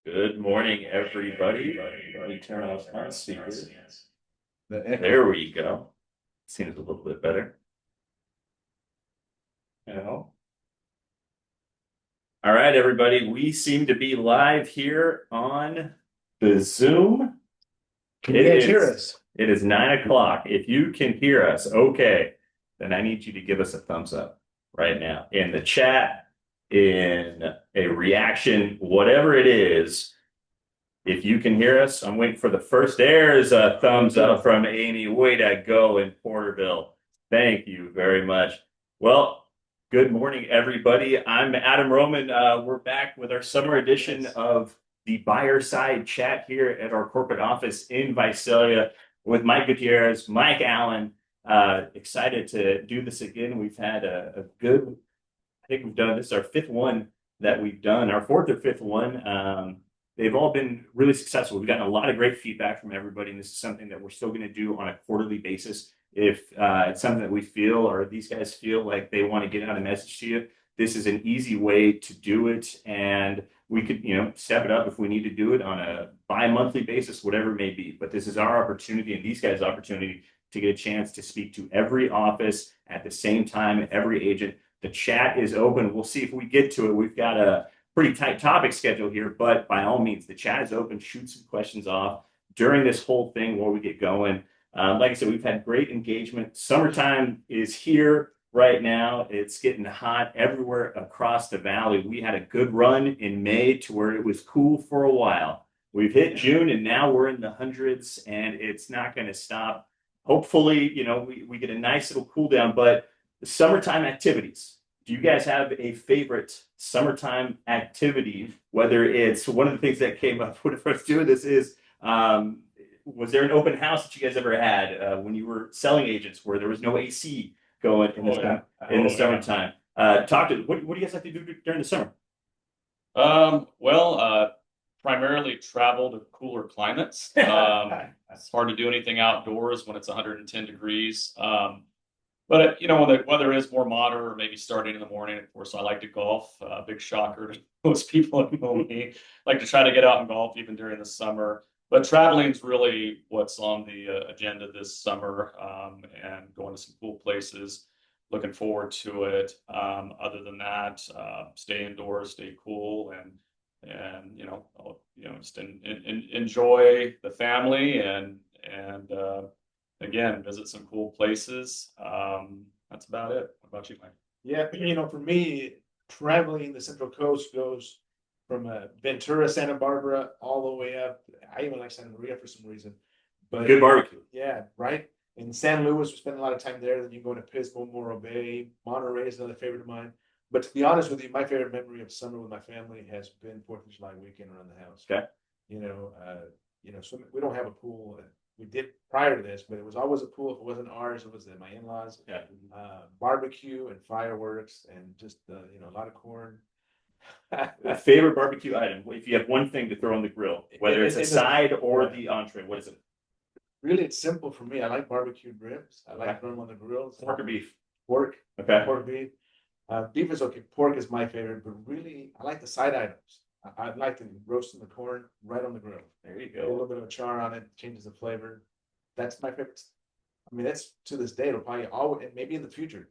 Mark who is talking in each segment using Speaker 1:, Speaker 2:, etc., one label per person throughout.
Speaker 1: Good morning, everybody. Let me turn off my speakers. There we go. Seems a little bit better. You know. All right, everybody. We seem to be live here on the Zoom.
Speaker 2: Can you guys hear us?
Speaker 1: It is 9 o'clock. If you can hear us, okay, then I need you to give us a thumbs up right now in the chat, in a reaction, whatever it is. If you can hear us, I'm waiting for the first. There's a thumbs up from Amy. Way to go in Porterville. Thank you very much. Well, good morning, everybody. I'm Adam Roman. We're back with our summer edition of the Buyerside chat here at our corporate office in Visalia with Mike Gutierrez, Mike Allen. Excited to do this again. We've had a good, I think we've done this is our fifth one that we've done, our fourth or fifth one. They've all been really successful. We've gotten a lot of great feedback from everybody, and this is something that we're still going to do on a quarterly basis. If it's something that we feel or these guys feel like they want to get out a message to you, this is an easy way to do it. And we could, step it up if we need to do it on a bi-monthly basis, whatever it may be. But this is our opportunity and these guys' opportunity to get a chance to speak to every office at the same time, every agent. The chat is open. We'll see if we get to it. We've got a pretty tight topic schedule here, but by all means, the chat is open. Shoot some questions off during this whole thing while we get going. Like I said, we've had great engagement. Summertime is here right now. It's getting hot everywhere across the valley. We had a good run in May to where it was cool for a while. We've hit June and now we're in the hundreds and it's not going to stop. Hopefully, we get a nice little cool down, but the summertime activities. Do you guys have a favorite summertime activity? Whether it's one of the things that came up when I was doing this is, was there an open house that you guys ever had when you were selling agents where there was no AC going in the summertime? What do you guys like to do during the summer?
Speaker 2: Primarily travel to cooler climates. It's hard to do anything outdoors when it's 110 degrees. But when the weather is more moderate or maybe starting in the morning, of course, I like to golf. Big shocker to most people who know me. Like to try to get out and golf even during the summer. But traveling is really what's on the agenda this summer, and going to some cool places. Looking forward to it. Other than that, stay indoors, stay cool, and just enjoy the family and again, visit some cool places. That's about it. What about you, Mike?
Speaker 3: Yeah, for me, traveling the Central Coast goes from Ventura, Santa Barbara, all the way up. I even like Santa Maria for some reason.
Speaker 1: But good barbecue.
Speaker 3: Yeah, right. In San Luis, we spend a lot of time there. Then you go to Pismo, Morro Bay. Monterey is another favorite of mine. But to be honest with you, my favorite memory of summer with my family has been 4th of July weekend around the house.
Speaker 1: Okay.
Speaker 3: So we don't have a pool. We did prior to this, but it was always a pool. If it wasn't ours, it was my in-laws.
Speaker 1: Yeah.
Speaker 3: Barbecue and fireworks and just a lot of corn.
Speaker 1: Favorite barbecue item? If you have one thing to throw on the grill, whether it's a side or the entree, what is it?
Speaker 3: Really, it's simple for me. I like barbecued ribs. I like them on the grill.
Speaker 1: Pork or beef?
Speaker 3: Pork.
Speaker 1: Okay.
Speaker 3: Pork, beef. Beef is okay. Pork is my favorite, but really, I like the side items. I'd like to roast the corn right on the grill.
Speaker 1: There you
Speaker 3: A
Speaker 1: go.
Speaker 3: little bit of a char on it, changes the flavor. That's my favorite. I mean, that's to this day. It'll probably always, and maybe in the future.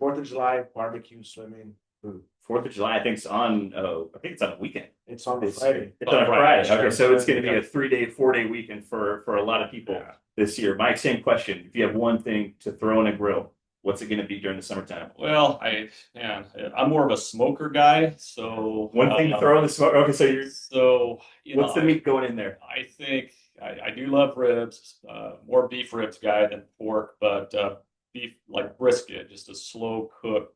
Speaker 3: 4th of July, barbecue, swimming, food.
Speaker 1: 4th of July, I think it's on. I think it's on a weekend.
Speaker 3: It's on Friday.
Speaker 1: It's on a Friday.
Speaker 2: Sure.
Speaker 1: Okay, so it's going to be a 3-day, 4-day weekend for a lot of people this year. Mike, same question. If you have one thing to throw in a grill, what's it going to be during the summertime?
Speaker 2: Well, I'm more of a smoker guy, so
Speaker 1: one thing to throw in the smoke. Okay, so what's the meat going in there?
Speaker 2: I think I do love ribs, more beef ribs guy than pork, but beef like brisket, just a slow cook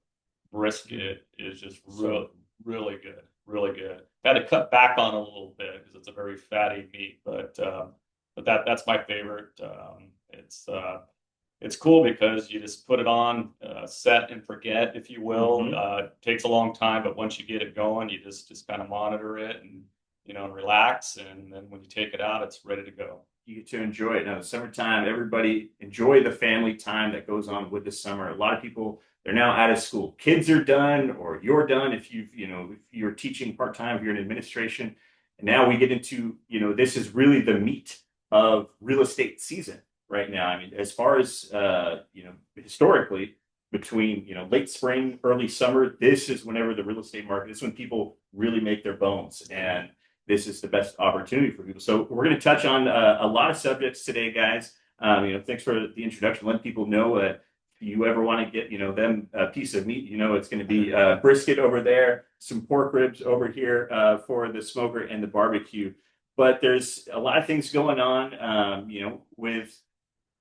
Speaker 2: brisket is just really good, really good. Had to cut back on it a little bit because it's a very fatty meat, but that's my favorite. It's cool because you just put it on, set and forget, if you will. It takes a long time, but once you get it going, you just kind of monitor it and relax, and then when you take it out, it's ready to go.
Speaker 1: You get to enjoy it. Now, summertime, everybody enjoy the family time that goes on with the summer. A lot of people, they're now out of school. Kids are done, or you're done if if you're teaching part-time, if you're in administration. And now we get into, this is really the meat of real estate season right now. I mean, as far as, historically, between, late spring, early summer, this is whenever the real estate market, this is when people really make their bones. And this is the best opportunity for people. So we're going to touch on a lot of subjects today, guys. Thanks for the introduction. Let people know if you ever want to get, them a piece of meat, it's going to be brisket over there, some pork ribs over here for the smoker and the barbecue. But there's a lot of things going on, with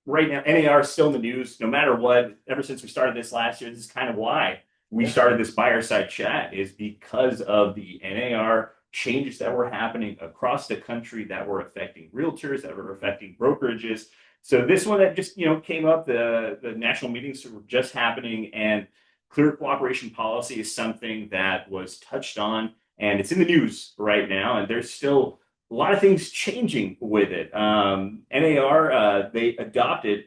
Speaker 1: right now, NAR is still in the news, no matter what. Ever since we started this last year, this is kind of why we started this Buyerside chat, is because of the NAR changes that were happening across the country that were affecting realtors, that were affecting brokerages. So this one that just came up, the national meetings were just happening, and clear cooperation policy is something that was touched on, and it's in the news right now, and there's still a lot of things changing with it. NAR, they adopted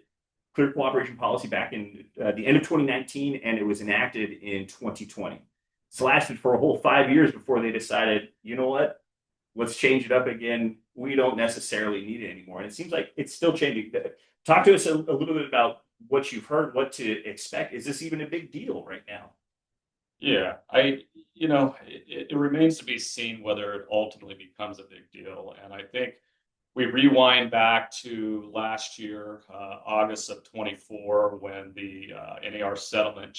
Speaker 1: clear cooperation policy back in the end of 2019, and it was enacted in 2020. It's lasted for a whole 5 years before they decided, you know what, let's change it up again. We don't necessarily need it anymore. And it seems like it's still changing. Talk to us a little bit about what you've heard, what to expect. Is this even a big deal right now?
Speaker 2: Yeah, it remains to be seen whether it ultimately becomes a big deal. And I think we rewind back to last year, August of 24, when the NAR settlement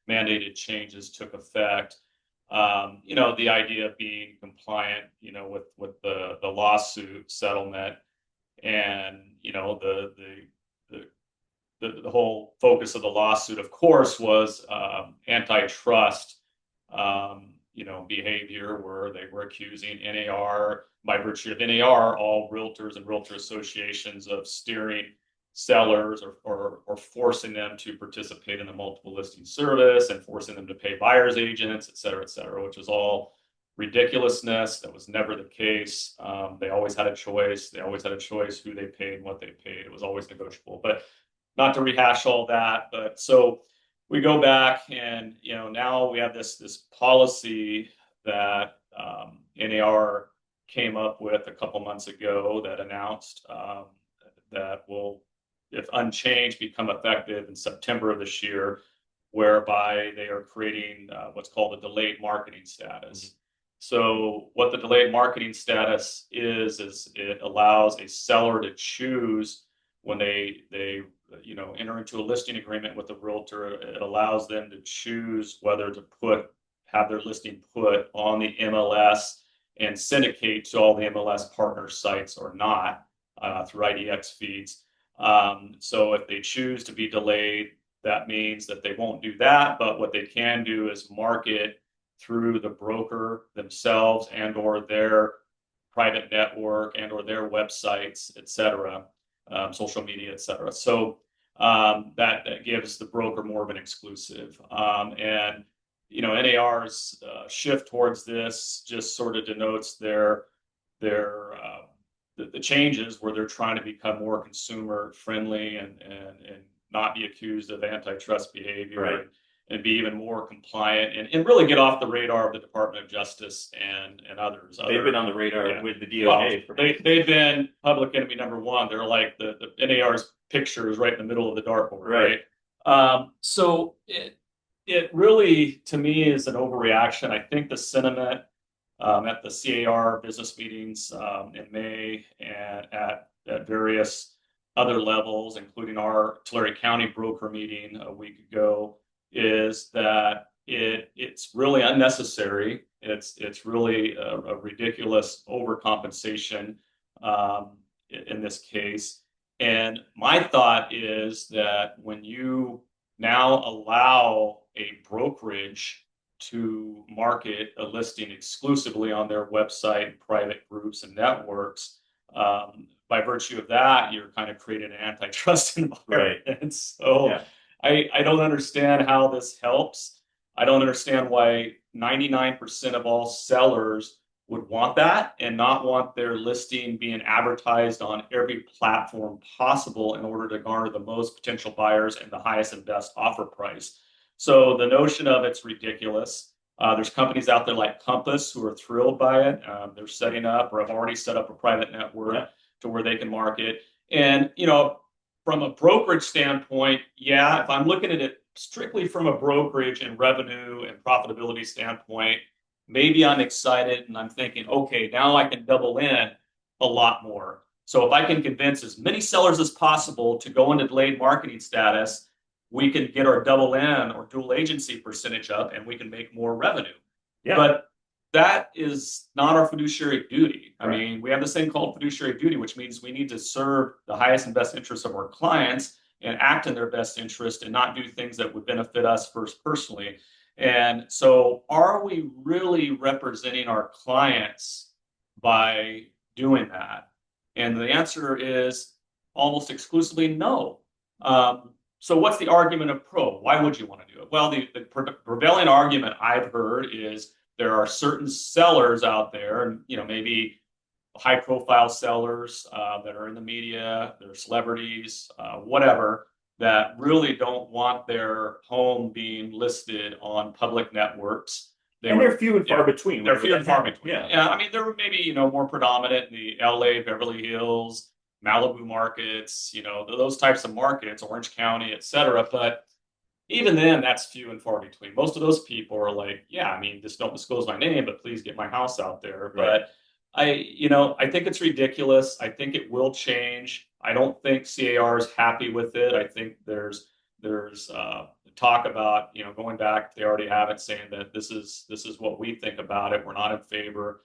Speaker 2: mandated changes took effect. The idea of being compliant, with the lawsuit settlement, and the whole focus of the lawsuit, of course, was antitrust, behavior, where they were accusing NAR, by virtue of NAR, all realtors and realtor associations, of steering sellers or forcing them to participate in the multiple listing service and forcing them to pay buyer's agents, et cetera, which was all ridiculousness. That was never the case. They always had a choice. They always had a choice who they paid and what they paid. It was always negotiable. But not to rehash all that, but so we go back, and now we have this policy that NAR came up with a couple months ago, that announced that will, if unchanged, become effective in September of this year, whereby they are creating what's called a delayed marketing status. Mm-hmm. So what the delayed marketing status is it allows a seller to choose, when they enter into a listing agreement with a realtor, it allows them to choose whether to have their listing put on the MLS and syndicate to all the MLS partner sites or not, through IDX feeds. So if they choose to be delayed, that means that they won't do that, but what they can do is market through the broker themselves and or their private network and or their websites, et cetera, social media, et cetera. So that gives the broker more of an exclusive. And NAR's shift towards this just sort of denotes the changes, where they're trying to become more consumer friendly and not be accused of antitrust behavior, right, and be even more compliant and really get off the radar of the Department of Justice and others.
Speaker 1: They've been on the radar with the DOJ.
Speaker 2: Well, they've been public enemy number one. They're like the NAR's picture is right in the middle of the dartboard, right? So it really, to me, is an overreaction. I think the sentiment at the CAR business meetings in May and at various other levels, including our Tulare County broker meeting a week ago, is that it's really unnecessary. It's really a ridiculous overcompensation in this case. And my thought is that when you now allow a brokerage to market a listing exclusively on their website, private groups and networks, by virtue of that, you're kind of creating an antitrust environment. Right. And so I don't understand how this helps. I don't understand why 99% of all sellers would want that and not want their listing being advertised on every platform possible in order to garner the most potential buyers and the highest and best offer price. So the notion of it's ridiculous. There's companies out there like Compass who are thrilled by it. They're setting up or have already set up a private network to where they can market. And, from a brokerage standpoint, yeah, if I'm looking at it strictly from a brokerage and revenue and profitability standpoint, maybe I'm excited and I'm thinking, okay, now I can double in a lot more. So if I can convince as many sellers as possible to go into delayed marketing status, we can get our double in or dual agency percentage up and we can make more revenue.
Speaker 1: Yeah.
Speaker 2: But that is not our fiduciary duty. I
Speaker 1: Right.
Speaker 2: mean, we have this thing called fiduciary duty, which means we need to serve the highest and best interests of our clients and act in their best interest and not do things that would benefit us first personally. And so, are we really representing our clients by doing that? And the answer is almost exclusively no. So what's the argument of pro? Why would you want to do it? Well, the prevailing argument I've heard is there are certain sellers out there, and maybe high-profile sellers that are in the media, they're celebrities, whatever, that really don't want their home being listed on public networks.
Speaker 1: They're few and far between.
Speaker 2: They're few and far between.
Speaker 1: Yeah.
Speaker 2: I mean, there were maybe more predominant in the LA, Beverly Hills, Malibu markets, those types of markets, Orange County, et cetera. But even then, that's few and far between. Most of those people are like, yeah, I mean, just don't disclose my name, but please get my house out there.
Speaker 1: Right.
Speaker 2: But I think it's ridiculous. I think it will change. I don't think CAR is happy with it. I think there's talk about, going back, if they already have it, saying that this is what we think about it. We're not in favor.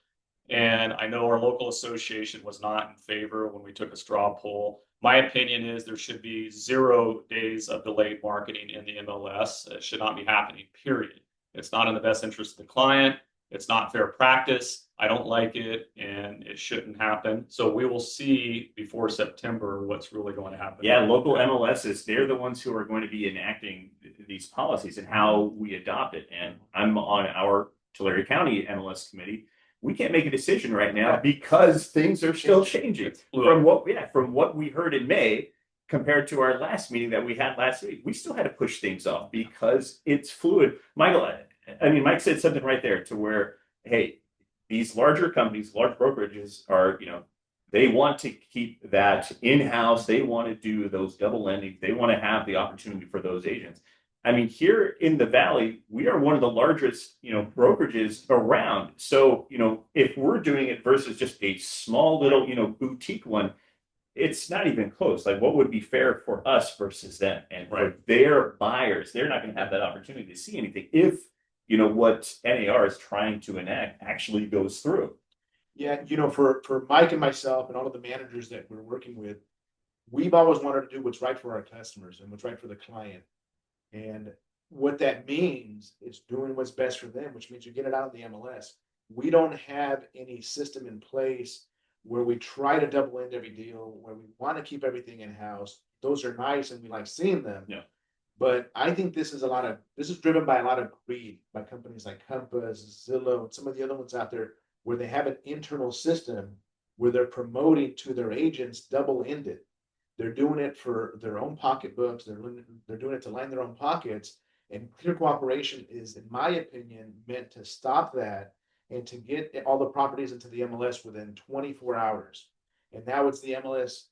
Speaker 2: And I know our local association was not in favor when we took a straw poll. My opinion is there should be 0 days of delayed marketing in the MLS. It should not be happening, period. It's not in the best interest of the client. It's not fair practice. I don't like it, and it shouldn't happen. So we will see before September what's really going to happen.
Speaker 1: Yeah, local MLSs, they're the ones who are going to be enacting these policies and how we adopt it. And I'm on our Tulare County MLS committee. We can't make a decision right now because things are still changing from what we heard in May compared to our last meeting that we had last week. We still had to push things off because it's fluid. Michael, Mike said something right there to where, hey, these larger companies, large brokerages are, they want to keep that in-house. They want to do those double lending. They want to have the opportunity for those agents. I mean, here in the Valley, we are one of the largest, brokerages around. So, if we're doing it versus just a small little, boutique one, it's not even close. Like, what would be fair for us versus them? And for their buyers, they're not going to have that opportunity to see anything if, what NAR is trying to enact actually goes through.
Speaker 3: Yeah, for Mike and myself and all of the managers that we're working with, we've always wanted to do what's right for our customers and what's right for the client. And what that means is doing what's best for them, which means you get it out in the MLS. We don't have any system in place where we try to double end every deal, where we want to keep everything in house. Those are nice and we like seeing them.
Speaker 1: Yeah.
Speaker 3: But I think this is driven by a lot of greed by companies like Compass, Zillow, and some of the other ones out there where they have an internal system where they're promoting to their agents double-ended. They're doing it for their own pocketbooks. They're doing it to line their own pockets. And clear cooperation is, in my opinion, meant to stop that and to get all the properties into the MLS within 24 hours. And now it's the MLS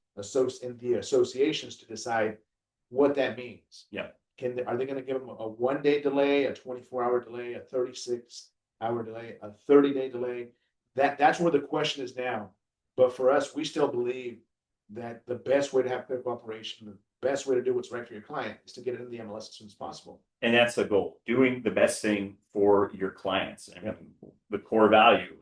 Speaker 3: and the associations to decide what that means.
Speaker 1: Yeah.
Speaker 3: Are they going to give them a 1-day delay, a 24-hour delay, a 36-hour delay, a 30-day delay? That's where the question is now. But for us, we still believe that the best way to have clear cooperation, the best way to do what's right for your client is to get it in the MLS as soon as possible.
Speaker 1: And that's the goal, doing the best thing for your clients. I mean, the core value,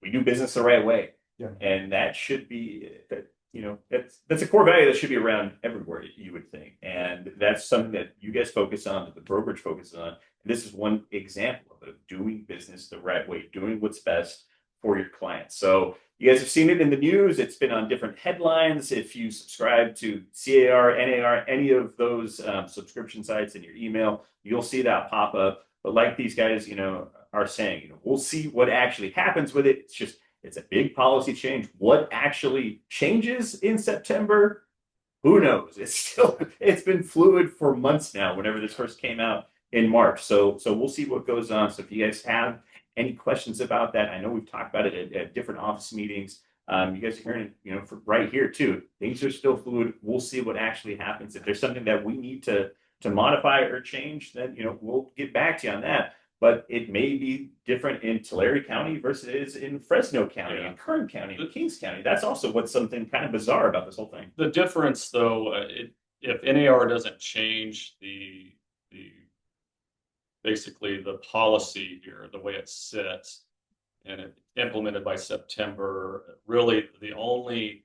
Speaker 1: we do business the right way.
Speaker 3: Yeah.
Speaker 1: And that should be, that's a core value that should be around everywhere, you would think. And that's something that you guys focus on, that the brokerage focuses on. And this is one example of doing business the right way, doing what's best for your clients. So you guys have seen it in the news. It's been on different headlines. If you subscribe to CAR, NAR, any of those subscription sites in your email, you'll see that pop up. But like these guys, are saying, we'll see what actually happens with it. It's a big policy change. What actually changes in September? Who knows? It's been fluid for months now. Whenever this first came out, in March. So we'll see what goes on. So if you guys have any questions about that, I know we've talked about it at different office meetings. You guys are hearing it, right here too. Things are still fluid. We'll see what actually happens. If there's something that we need to modify or change, then we'll get back to you on that. But it may be different in Tulare County versus it is in Fresno County and Kern County and Kings County. That's also what's something kind of bizarre about this whole thing.
Speaker 2: The difference, though, if NAR doesn't change the basically the policy here, the way it sits, and it implemented by September, really the only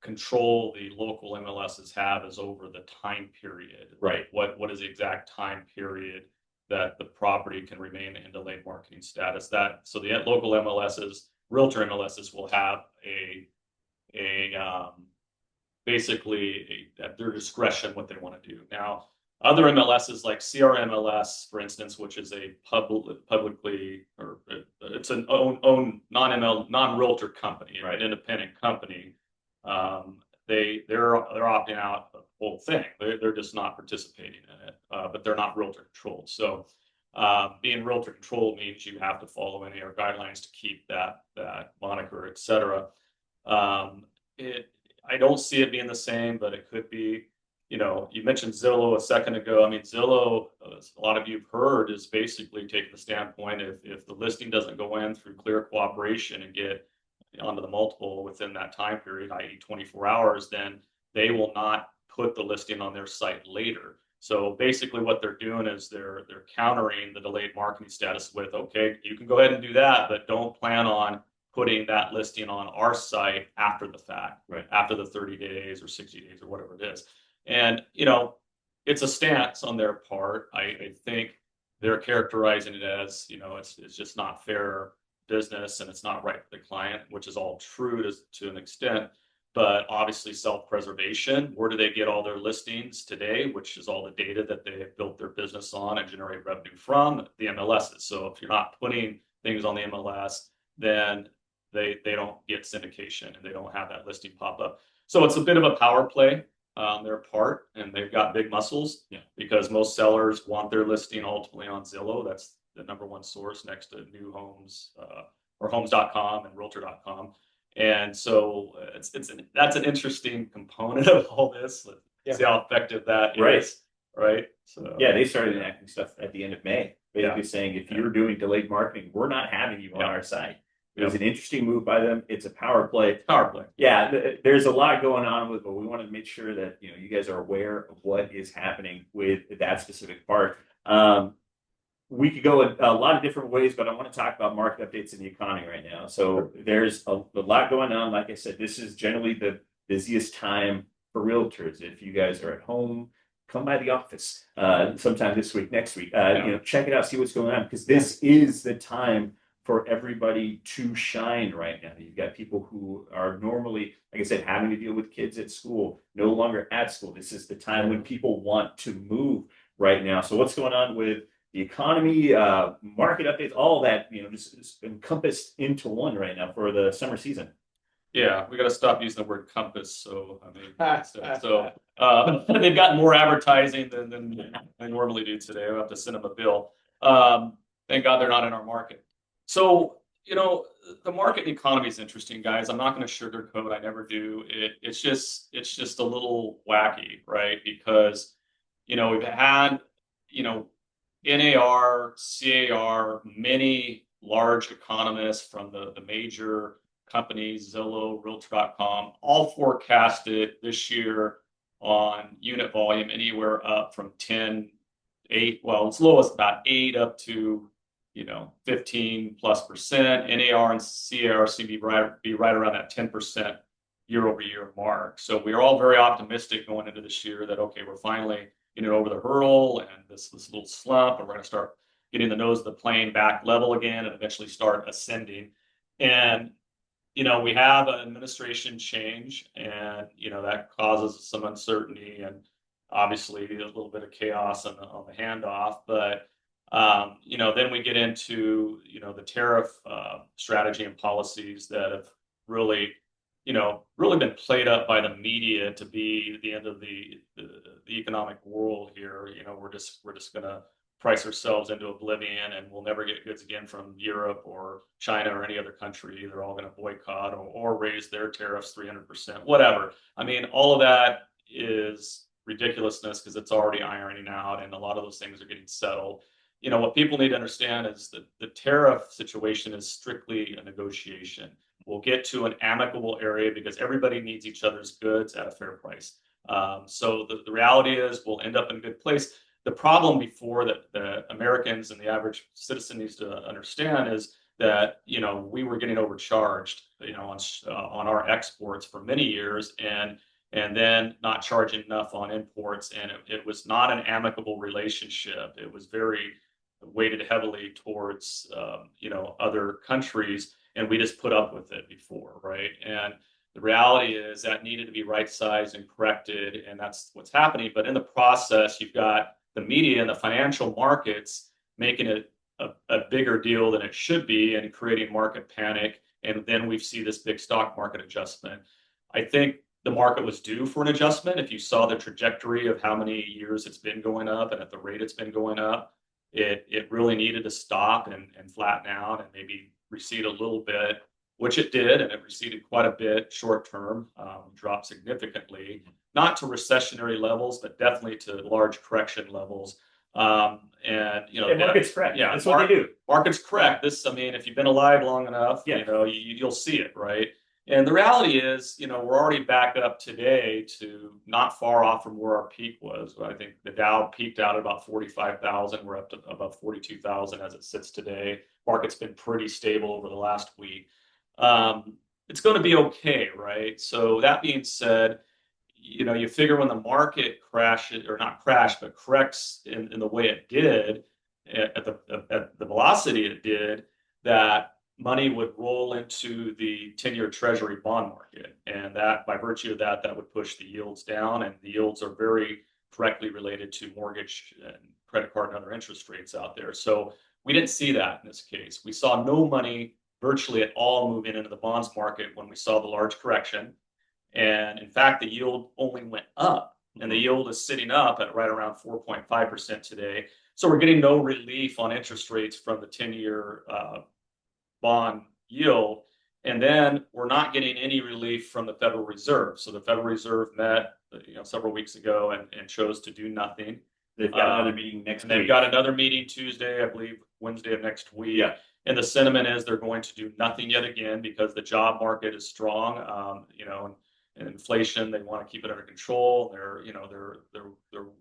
Speaker 2: control the local MLSs have is over the time period.
Speaker 1: Right.
Speaker 2: What is the exact time period that the property can remain in delayed marketing status? So the local MLSs, realtor MLSs, will have basically at their discretion what they want to do. Now, other MLSs like CRMLS, for instance, which is a publicly, or it's an own non-realtor company,
Speaker 1: right,
Speaker 2: an independent company. They're opting out of the whole thing. They're just not participating in it, but they're not realtor controlled. So being realtor controlled means you have to follow NAR guidelines to keep that moniker, etc. I don't see it being the same, but it could be. You mentioned Zillow a second ago. I mean, Zillow, as a lot of you have heard, is basically taking the standpoint if the listing doesn't go in through clear cooperation and get onto the multiple within that time period, i.e. 24 hours, then they will not put the listing on their site later. So basically what they're doing is they're countering the delayed marketing status with, okay, you can go ahead and do that, but don't plan on putting that listing on our site after the fact,
Speaker 1: right,
Speaker 2: after the 30 days or 60 days or whatever it is. And, it's a stance on their part. I think they're characterizing it as, it's just not fair business and it's not right for the client, which is all true to an extent. But obviously self-preservation, where do they get all their listings today, which is all the data that they have built their business on and generate revenue from? The MLSs. So if you're not putting things on the MLS, then they don't get syndication and they don't have that listing pop up. So it's a bit of a power play on their part, and they've got big muscles because most sellers want their listing ultimately on Zillow. That's the number one source next to new homes or homes.com and realtor.com. And so that's an interesting component of all this. See how effective that is. Right. So
Speaker 1: they started enacting stuff at the end of May, basically saying if you're doing delayed marketing, we're not having you on our site. It was an interesting move by them. It's a power play. Yeah, there's a lot going on with it, but we want to make sure that you guys are aware of what is happening with that specific part. We could go a lot of different ways, but I want to talk about market updates in the economy right now. So there's a lot going on. Like I said, this is generally the busiest time for realtors. If you guys are at home, come by the office sometime this week, next week. Check it out, see what's going on, because this is the time for everybody to shine right now. You've got people who are normally, like I said, having to deal with kids at school, no longer at school. This is the time when people want to move right now. So what's going on with the economy, market updates, all that, just encompassed into one right now for the summer season.
Speaker 2: Yeah, we got to stop using the word compass. So, I mean, they've gotten more advertising than they normally do today. We'll have to send them a bill. Thank God they're not in our market. So, the market and economy is interesting, guys. I'm not going to sugarcoat. I never do. It's just a little wacky, right? Because, we've had, NAR, CAR, many large economists from the major companies, Zillow, Realtor.com, all forecasted this year on unit volume anywhere up from 8, as low as about 8 up to 15+%. NAR and CAR seem to be right around that 10% year-over-year mark. So we're all very optimistic going into this year that, okay, we're finally over the hurdle and this little slump, and we're going to start getting the nose of the plane back level again and eventually start ascending. And we have an administration change, and that causes some uncertainty and obviously a little bit of chaos on the handoff. But then we get into the tariff strategy and policies that have really really been played up by the media to be the end of the economic world here. We're just gonna price ourselves into oblivion, and we'll never get goods again from Europe or China or any other country. They're all going to boycott or raise their tariffs 300%, whatever. I mean, all of that is ridiculousness because it's already ironing out, and a lot of those things are getting settled. What people need to understand is that the tariff situation is strictly a negotiation. We'll get to an amicable area because everybody needs each other's goods at a fair price. So the reality is we'll end up in a good place. The problem before that the Americans and the average citizen needs to understand is that we were getting overcharged on our exports for many years, and then not charging enough on imports, and it was not an amicable relationship. It was very weighted heavily towards other countries, and we just put up with it before, right? And the reality is that needed to be right sized and corrected, and that's what's happening. But in the process, you've got the media and the financial markets making it a bigger deal than it should be and creating market panic. And then we see this big stock market adjustment. I think the market was due for an adjustment. If you saw the trajectory of how many years it's been going up and at the rate it's been going up, it really needed to stop and flatten out and maybe recede a little bit, which it did, and it receded quite a bit short term, dropped significantly, not to recessionary levels, but definitely to large correction levels.
Speaker 1: Markets correct.
Speaker 2: Yeah,
Speaker 1: that's what they do.
Speaker 2: Markets correct. If you've been alive long enough, you'll see it, right? And the reality is, we're already back up today to not far off from where our peak was. I think the Dow peaked out at about 45,000. We're up to about 42,000 as it sits today. Market's been pretty stable over the last week. It's going to be okay, right? So that being said, you figure when the market crashes, or not crash, but corrects in the way it did, at the velocity it did, that money would roll into the 10-year Treasury bond market, and that by virtue of that would push the yields down, and the yields are very directly related to mortgage and credit card and other interest rates out there. So we didn't see that in this case. We saw no money virtually at all moving into the bonds market when we saw the large correction. And in fact, the yield only went up, and the yield is sitting up at right around 4.5% today. So we're getting no relief on interest rates from the 10-year bond yield. And then we're not getting any relief from the Federal Reserve. So the Federal Reserve met several weeks ago and chose to do nothing.
Speaker 1: They've got another meeting next week.
Speaker 2: They've got another meeting Tuesday, I believe, Wednesday of next week.
Speaker 1: Yeah.
Speaker 2: And the sentiment is they're going to do nothing yet again because the job market is strong. And inflation, they want to keep it under control. They're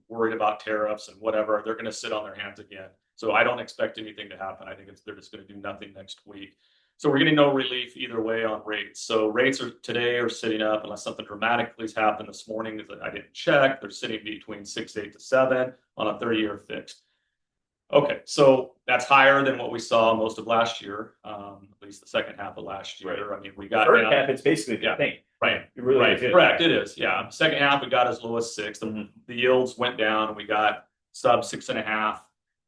Speaker 2: worried about tariffs and whatever. They're going to sit on their hands again. So I don't expect anything to happen. I think they're just going to do nothing next week. So we're getting no relief either way on rates. So rates today are sitting up unless something dramatically has happened this morning that I didn't check. They're sitting between 6.8 to 7 on a 30-year fixed. Okay, so that's higher than what we saw most of last year, at least the second half of last year.
Speaker 1: Right.
Speaker 2: I mean, we got
Speaker 1: first half. It's basically the thing.
Speaker 2: Right.
Speaker 1: It really
Speaker 2: right.
Speaker 1: is.
Speaker 2: Correct. It is. Yeah. Second half, we got as low as 6. The yields went down, and we got sub 6.5.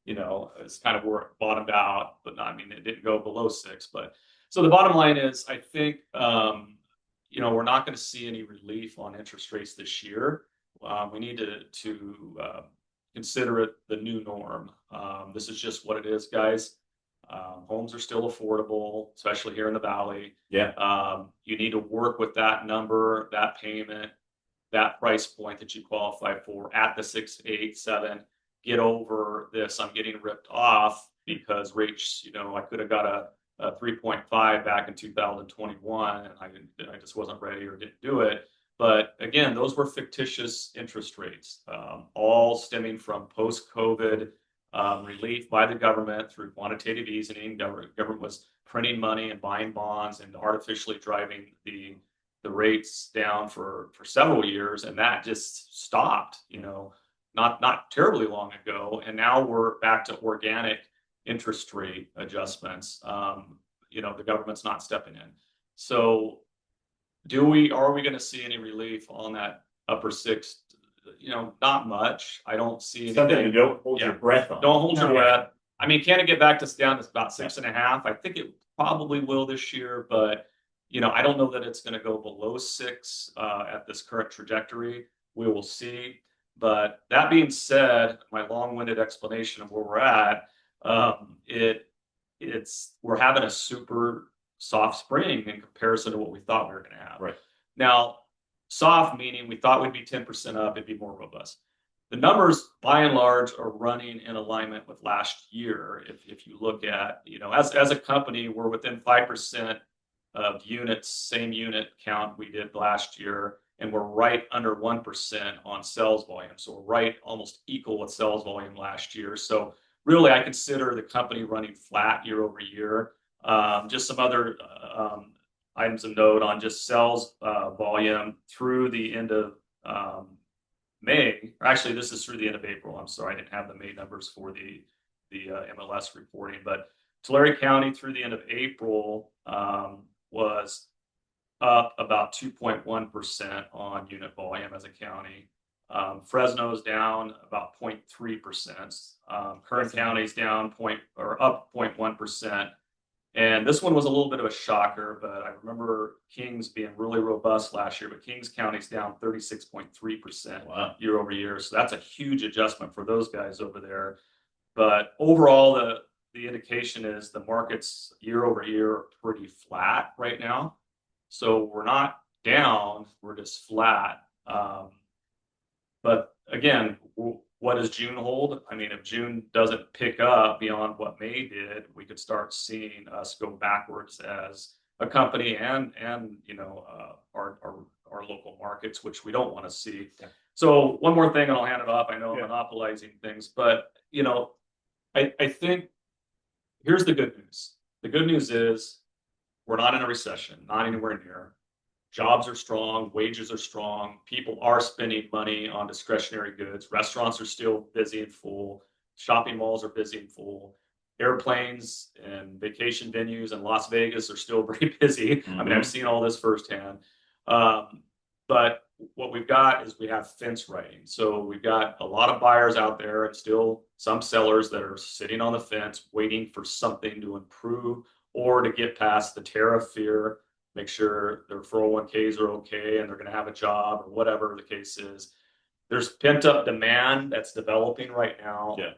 Speaker 2: It's kind of where it bottomed out, but not, it didn't go below 6. But so the bottom line is, I think, we're not going to see any relief on interest rates this year. We need to consider it the new norm. This is just what it is, guys. Homes are still affordable, especially here in the Valley.
Speaker 1: Yeah.
Speaker 2: You need to work with that number, that payment, that price point that you qualify for at the 6, 8, 7. Get over this. I'm getting ripped off because rates, I could have got a 3.5 back in 2021, and I just wasn't ready or didn't do it. But again, those were fictitious interest rates, all stemming from post-COVID relief by the government through quantitative easing. Government was printing money and buying bonds and artificially driving the rates down for several years, and that just stopped, not terribly long ago. And now we're back to organic interest rate adjustments. The government's not stepping in. So are we going to see any relief on that upper 6? Not much. I don't see anything.
Speaker 1: Something you don't hold your breath on.
Speaker 2: Don't hold your breath. Can it get back down to about 6.5? I think it probably will this year, but I don't know that it's going to go below 6 at this current trajectory. We will see. But that being said, my long-winded explanation of where we're at, we're having a super soft spring in comparison to what we thought we were going to have.
Speaker 1: Right.
Speaker 2: Now, soft meaning we thought we'd be 10% up, it'd be more robust. The numbers, by and large, are running in alignment with last year. If you look at, as a company, we're within 5% of units, same unit count we did last year, and we're right under 1% on sales volume. So we're right almost equal with sales volume last year. So really, I consider the company running flat year over year. Just some other items of note on just sales volume through the end of May. Or actually, this is through the end of April. I'm sorry, I didn't have the May numbers for the MLS reporting, but Tulare County through the end of April was up about 2.1% on unit volume as a county. Fresno's down about 0.3%. Kern County's down up 0.1%. And this one was a little bit of a shocker, but I remember Kings being really robust last year, but Kings County's down 36.3% year over year. So that's a huge adjustment for those guys over there. But overall, the indication is the markets year over year are pretty flat right now. So we're not down, we're just flat. But again, what does June hold? I mean, if June doesn't pick up beyond what May did, we could start seeing us go backwards as a company and our local markets, which we don't want to see. Yeah. So one more thing, and I'll hand it off. I know I'm monopolizing things, but I think here's the good news. The good news is we're not in a recession, not anywhere near. Jobs are strong, wages are strong, people are spending money on discretionary goods, restaurants are still busy and full, shopping malls are busy and full, airplanes and vacation venues in Las Vegas are still very busy. Mm-hmm. I mean, I've seen all this firsthand. But what we've got is we have fence writing. So we've got a lot of buyers out there and still some sellers that are sitting on the fence waiting for something to improve or to get past the tariff fear, make sure their 401ks are okay and they're going to have a job or whatever the case is. There's pent up demand that's developing right now. Yeah.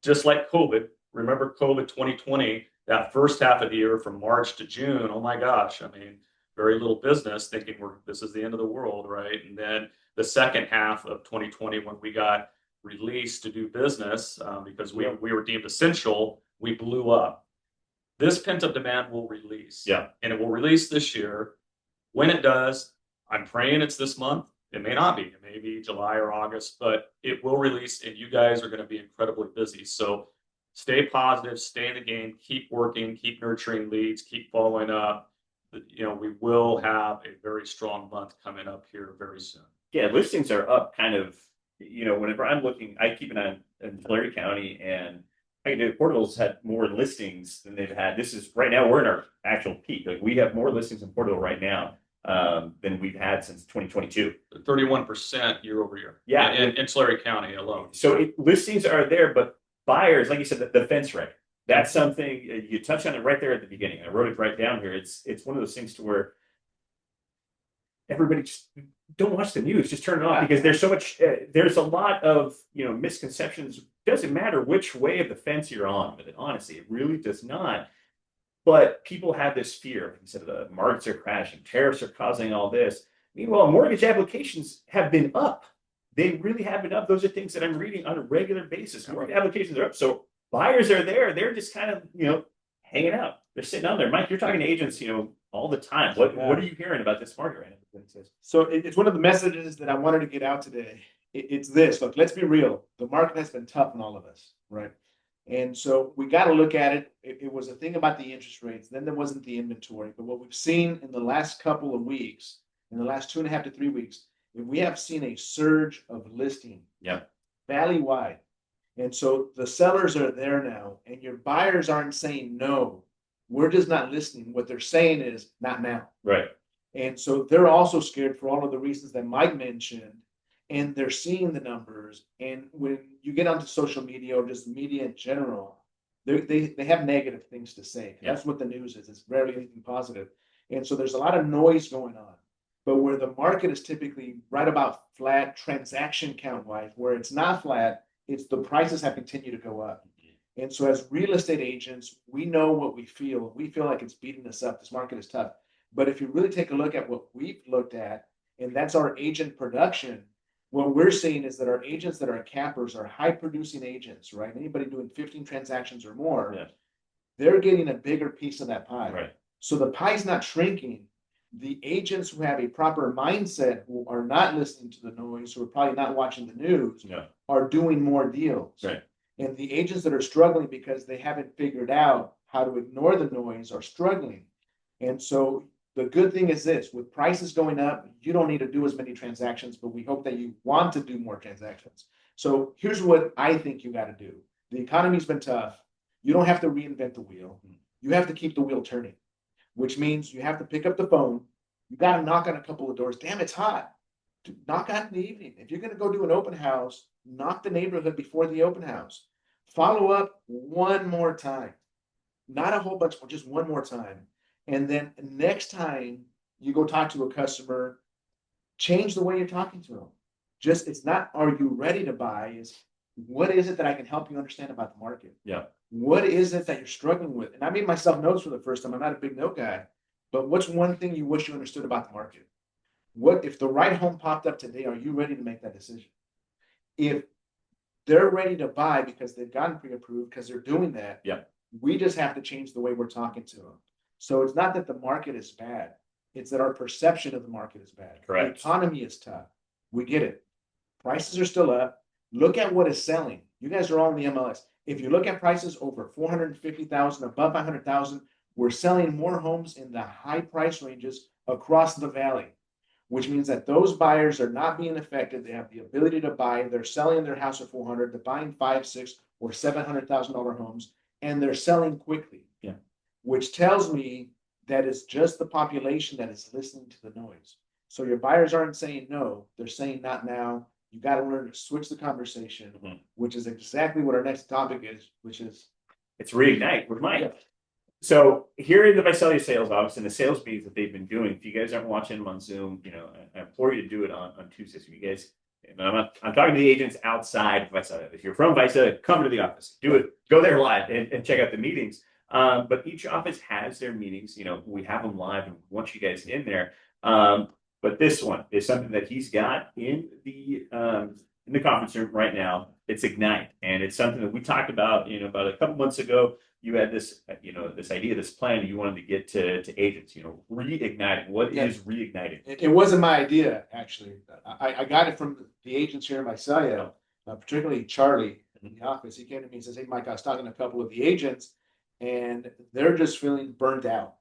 Speaker 2: Just like COVID. Remember COVID 2020, that first half of the year from March to June. Oh my gosh. I mean, very little business thinking this is the end of the world, right? And then the second half of 2020, when we got released to do business because we were deemed essential, we blew up. This pent-up demand will release. Yeah. And it will release this year. When it does, I'm praying it's this month. It may not be. It may be July or August, but it will release, and you guys are going to be incredibly busy. So stay positive, stay in the game, keep working, keep nurturing leads, keep following up. We will have a very strong month coming up here very soon.
Speaker 1: Yeah, listings are up kind of, whenever I'm looking, I keep an eye on Tulare County, and Porterville's had more listings than they've had. This is right now, we're in our actual peak. Like we have more listings in Porterville right now than we've had since 2022.
Speaker 2: 31% year over year.
Speaker 1: Yeah.
Speaker 2: In Tulare County alone.
Speaker 1: So listings are there, but buyers, like you said, the fence rate. That's something you touched on it right there at the beginning. I wrote it right down here. It's one of those things to where everybody just don't watch the news, just turn it off because there's so much, there's a lot of, misconceptions. Doesn't matter which way of the fence you're on with it. Honestly, it really does not. But people have this fear. Like you said, the markets are crashing, tariffs are causing all this. Meanwhile, mortgage applications have been up. They really have been up. Those are things that I'm reading on a regular basis. Mortgage applications are up. So buyers are there. They're just kind of, hanging out. They're sitting on there. Mike, you're talking to agents, all the time. What are you hearing about this market right now?
Speaker 3: So it's one of the messages that I wanted to get out today. It's this. Look, let's be real. The market has been tough on all of us, right? And so we got to look at it. It was a thing about the interest rates. Then there wasn't the inventory. But what we've seen in the last couple of weeks, in the last 2.5 to 3 weeks, we have seen a surge of listing.
Speaker 1: Yeah.
Speaker 3: Valley-wide. And so the sellers are there now, and your buyers aren't saying no. We're just not listening. What they're saying is not now.
Speaker 1: Right.
Speaker 3: And so they're also scared for all of the reasons that Mike mentioned, and they're seeing the numbers. And when you get onto social media or just media in general, they have negative things to say. Yeah. That's what the news is. It's rarely anything positive. And so there's a lot of noise going on. But where the market is typically right about flat transaction count wise, where it's not flat, it's the prices have continued to go up. And so as real estate agents, we know what we feel. We feel like it's beating us up. This market is tough. But if you really take a look at what we've looked at, and that's our agent production, what we're seeing is that our agents that are cappers are high producing agents, right? Anybody doing 15 transactions or more,
Speaker 1: Yeah.
Speaker 3: they're getting a bigger piece of that pie.
Speaker 1: Right.
Speaker 3: So the pie's not shrinking. The agents who have a proper mindset, who are not listening to the noise, who are probably not watching the news,
Speaker 1: Yeah.
Speaker 3: are doing more deals.
Speaker 1: Right.
Speaker 3: And the agents that are struggling because they haven't figured out how to ignore the noise are struggling. And so the good thing is this, with prices going up, you don't need to do as many transactions, but we hope that you want to do more transactions. So here's what I think you got to do. The economy's been tough. You don't have to reinvent the wheel. You have to keep the wheel turning, which means you have to pick up the phone. You got to knock on a couple of doors. Damn, it's hot. Knock on in the evening. If you're going to go do an open house, knock the neighborhood before the open house. Follow up one more time. Not a whole bunch, but just one more time. And then next time you go talk to a customer, change the way you're talking to them. Just, it's not, are you ready to buy? Is what is it that I can help you understand about the market?
Speaker 1: Yeah.
Speaker 3: What is it that you're struggling with? And I made myself notes for the first time. I'm not a big note guy, but what's one thing you wish you understood about the market? What if the right home popped up today? Are you ready to make that decision? If they're ready to buy because they've gotten pre-approved, because they're doing that,
Speaker 1: Yeah.
Speaker 3: we just have to change the way we're talking to them. So it's not that the market is bad. It's that our perception of the market is bad.
Speaker 1: Correct.
Speaker 3: The economy is tough. We get it. Prices are still up. Look at what is selling. You guys are all in the MLS. If you look at prices over 450,000, above 500,000, we're selling more homes in the high price ranges across the valley, which means that those buyers are not being affected. They have the ability to buy. They're selling their house at 400. They're buying $500,000, $600,000, or $700,000 homes, and they're selling quickly.
Speaker 1: Yeah.
Speaker 3: Which tells me that it's just the population that is listening to the noise. So your buyers aren't saying no, they're saying not now. You got to learn to switch the conversation, which is exactly what our next topic is, which is
Speaker 1: it's reignite with Mike.
Speaker 3: Yeah.
Speaker 1: So here in the Visalia sales office and the sales meetings that they've been doing, if you guys aren't watching them on Zoom, I implore you to do it on Tuesdays. If you guys, and I'm talking to the agents outside of Visalia. If you're from Visalia, come to the office, do it, go there live and check out the meetings. But each office has their meetings. We have them live and we want you guys in there. But this one is something that he's got in the conference room right now. It's Ignite, and it's something that we talked about. About a couple months ago, you had this, this idea, this plan you wanted to get to agents. Reigniting. What is reigniting?
Speaker 3: It wasn't my idea, actually. I got it from the agents here in Visalia, particularly Charlie in the office. He came to me and says, "Hey, Mike, I was talking to a couple of the agents, and they're just feeling burnt out."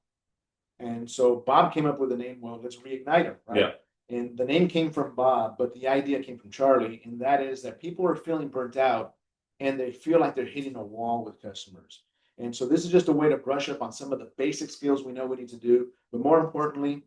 Speaker 3: And so Bob came up with the name, well, let's reignite them, right?
Speaker 1: Yeah.
Speaker 3: And the name came from Bob, but the idea came from Charlie. And that is that people are feeling burnt out and they feel like they're hitting a wall with customers. And so this is just a way to brush up on some of the basic skills we know we need to do. But more importantly,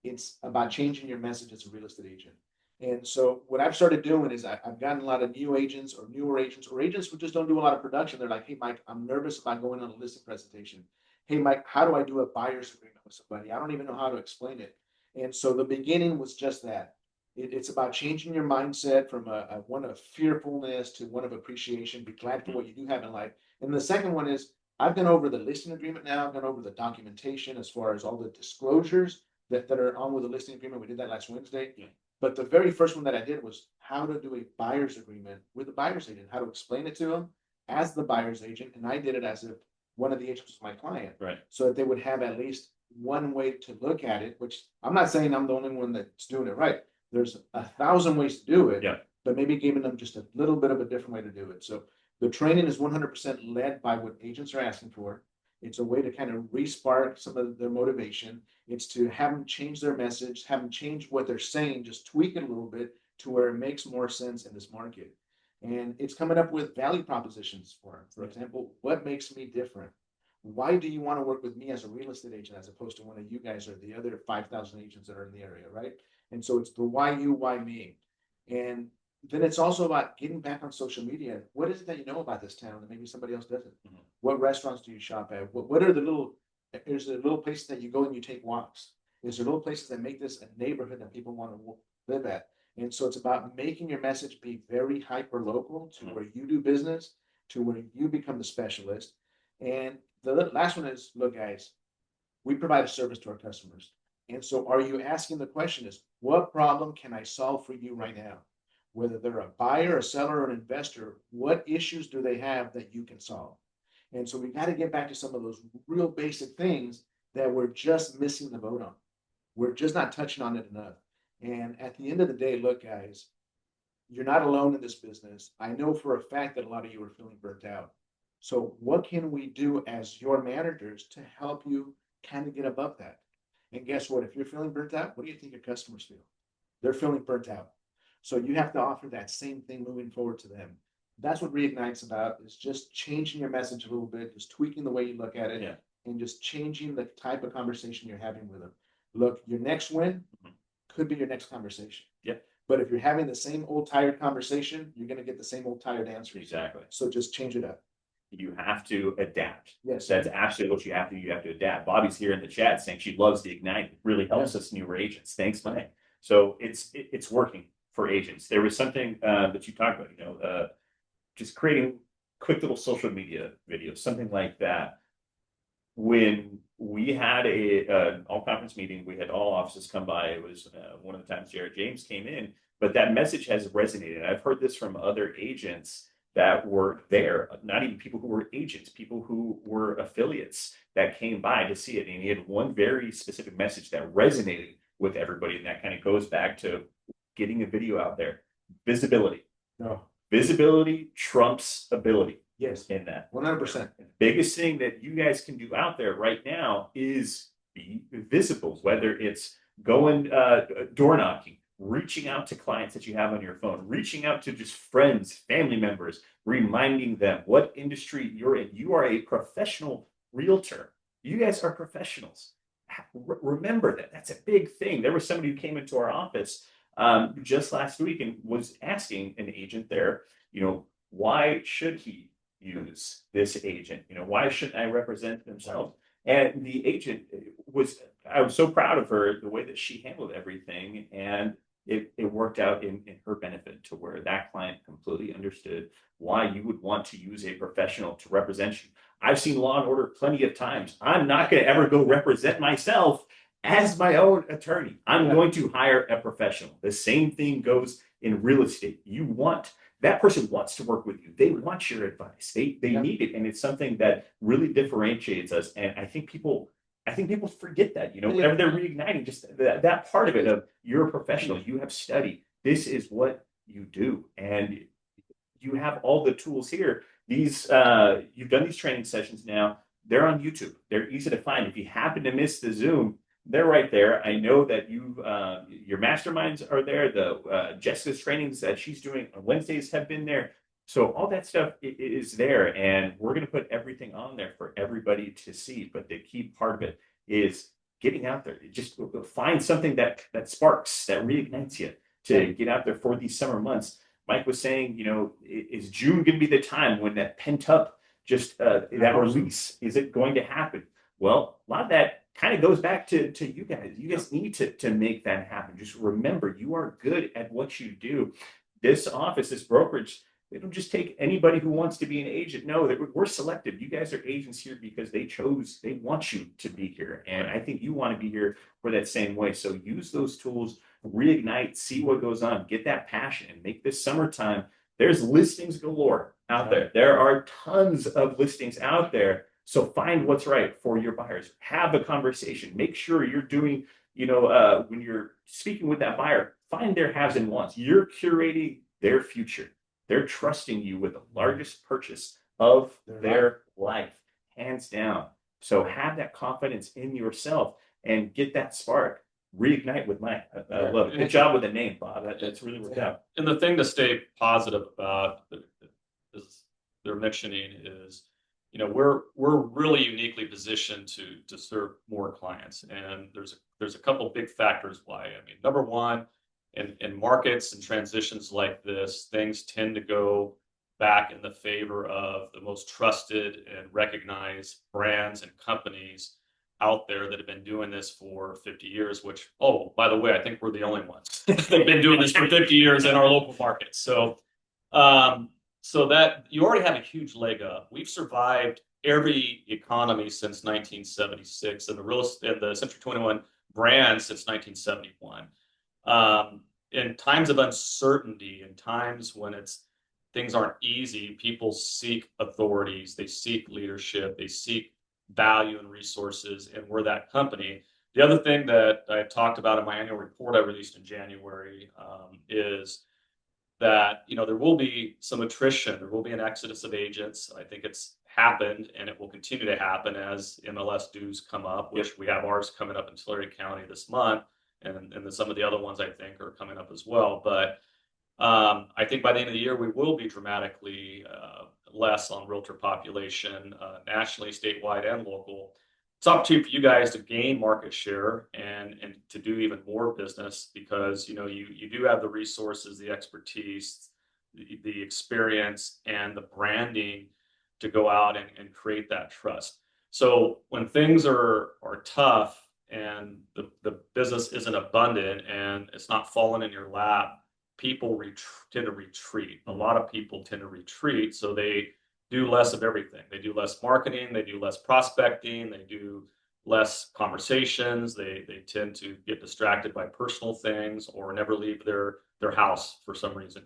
Speaker 3: it's about changing your message as a real estate agent. And so what I've started doing is I've gotten a lot of new agents or newer agents or agents who just don't do a lot of production. They're like, "Hey, Mike, I'm nervous about going on a listing presentation. Hey, Mike, how do I do a buyer's agreement with somebody? I don't even know how to explain it." And so the beginning was just that. It's about changing your mindset from a one of fearfulness to one of appreciation. Be glad for what you do have in life. And the second one is I've gone over the listing agreement now. I've gone over the documentation as far as all the disclosures that are on with the listing agreement. We did that last Wednesday.
Speaker 1: Yeah.
Speaker 3: But the very first one that I did was how to do a buyer's agreement with the buyer's agent, how to explain it to them as the buyer's agent. And I did it as if one of the agents was my client.
Speaker 1: Right.
Speaker 3: So that they would have at least one way to look at it, which I'm not saying I'm the only one that's doing it right. There's 1,000 ways to do it,
Speaker 1: Yeah.
Speaker 3: but maybe giving them just a little bit of a different way to do it. So the training is 100% led by what agents are asking for. It's a way to kind of re-spark some of their motivation. It's to have them change their message, have them change what they're saying, just tweak it a little bit to where it makes more sense in this market. And it's coming up with value propositions for them. For example, what makes me different? Why do you want to work with me as a real estate agent as opposed to one of you guys or the other 5,000 agents that are in the area, right? And so it's the why you, why me. And then it's also about getting back on social media. What is it that you know about this town that maybe somebody else doesn't? What restaurants do you shop at? What are the little, there's the little places that you go and you take walks. Is there little places that make this a neighborhood that people want to live at? And so it's about making your message be very hyper local to where you do business, to where you become the specialist. And the last one is, look, guys, we provide a service to our customers. And so are you asking the question is, what problem can I solve for you right now? Whether they're a buyer, a seller, or an investor, what issues do they have that you can solve? And so we got to get back to some of those real basic things that we're just missing the boat on. We're just not touching on it enough. And at the end of the day, look, guys, you're not alone in this business. I know for a fact that a lot of you are feeling burnt out. So what can we do as your managers to help you kind of get above that? And guess what? If you're feeling burnt out, what do you think your customers feel? They're feeling burnt out. So you have to offer that same thing moving forward to them. That's what Reignite's about, is just changing your message a little bit, just tweaking the way you look at it,
Speaker 1: Yeah.
Speaker 3: and just changing the type of conversation you're having with them. Look, your next win could be your next conversation.
Speaker 1: Yeah.
Speaker 3: But if you're having the same old tired conversation, you're going to get the same old tired answers.
Speaker 1: Exactly.
Speaker 3: So just change it up.
Speaker 1: You have to adapt.
Speaker 3: Yes.
Speaker 1: That's absolutely what you have to do. You have to adapt. Bobby's here in the chat saying she loves the Ignite. It really helps us newer agents. Thanks, Mike. So it's working for agents. There was something that you talked about, just creating quick little social media videos, something like that. When we had an all conference meeting, we had all offices come by. It was one of the times Jared James came in, but that message has resonated. I've heard this from other agents that were there, not even people who were agents, people who were affiliates that came by to see it. And he had one very specific message that resonated with everybody. And that kind of goes back to getting a video out there. Visibility.
Speaker 3: No.
Speaker 1: Visibility trumps ability.
Speaker 3: Yes.
Speaker 1: In that.
Speaker 3: 100%.
Speaker 1: The biggest thing that you guys can do out there right now is be visible, whether it's going door knocking, reaching out to clients that you have on your phone, reaching out to just friends, family members, reminding them what industry you're in. You are a professional realtor. You guys are professionals. Remember that. That's a big thing. There was somebody who came into our office just last week and was asking an agent there, why should he use this agent? Why shouldn't I represent themselves? And the agent I was so proud of her, the way that she handled everything. And it worked out in her benefit to where that client completely understood why you would want to use a professional to represent you. I've seen Law and Order plenty of times. I'm not going to ever go represent myself as my own attorney. I'm going to hire a professional. The same thing goes in real estate. That person wants to work with you. They want your advice. They need it. And it's something that really differentiates us. And I think people forget that, whenever they're reigniting, just that part of it of you're a professional, you have studied, this is what you do. And you have all the tools here. You've done these training sessions now. They're on YouTube. They're easy to find. If you happen to miss the Zoom, they're right there. I know that your masterminds are there. The Jessica's trainings that she's doing on Wednesdays have been there. So all that stuff is there, and we're going to put everything on there for everybody to see. But the key part of it is getting out there. Just find something that sparks, that reignites you to get out there for these summer months. Mike was saying, is June going to be the time when that pent up, that release, is it going to happen? Well, a lot of that kind of goes back to you guys. You guys need to make that happen. Just remember, you are good at what you do. This office, this brokerage, they don't just take anybody who wants to be an agent. No, we're selective. You guys are agents here because they want you to be here. And I think you want to be here for that same way. So use those tools, reignite, see what goes on, get that passion, and make this summertime. There's listings galore out there. There are tons of listings out there. So find what's right for your buyers. Have a conversation. Make sure you're doing, when you're speaking with that buyer, find their haves and wants. You're curating their future. They're trusting you with the largest purchase of their life, hands down. So have that confidence in yourself and get that spark. Reignite with Mike. I love it. Good job with the name, Bob. That's really worked out.
Speaker 2: And the thing to stay positive about is they're mentioning is, we're really uniquely positioned to serve more clients. And there's a couple big factors why. I mean, number one, in markets and transitions like this, things tend to go back in the favor of the most trusted and recognized brands and companies out there that have been doing this for 50 years, which, oh, by the way, I think we're the only ones that have been doing this for 50 years in our local market. So, so that you already have a huge leg up. We've survived every economy since 1976 and the Century 21 brand since 1971. In times of uncertainty, in times when things aren't easy, people seek authorities, they seek leadership, they seek value and resources, and we're that company. The other thing that I talked about in my annual report I released in January is that there will be some attrition, there will be an exodus of agents. I think it's happened, and it will continue to happen as MLS dues come up, which we have ours coming up in Tulare County this month, and then some of the other ones I think are coming up as well. But I think by the end of the year, we will be dramatically less on realtor population, nationally, statewide, and local. It's opportunity for you guys to gain market share and to do even more business because you do have the resources, the expertise, the experience, and the branding to go out and create that trust. So when things are tough and the business isn't abundant and it's not falling in your lap, people tend to retreat. A lot of people tend to retreat, so they do less of everything. They do less marketing, they do less prospecting, they do less conversations, they tend to get distracted by personal things or never leave their house for some reason.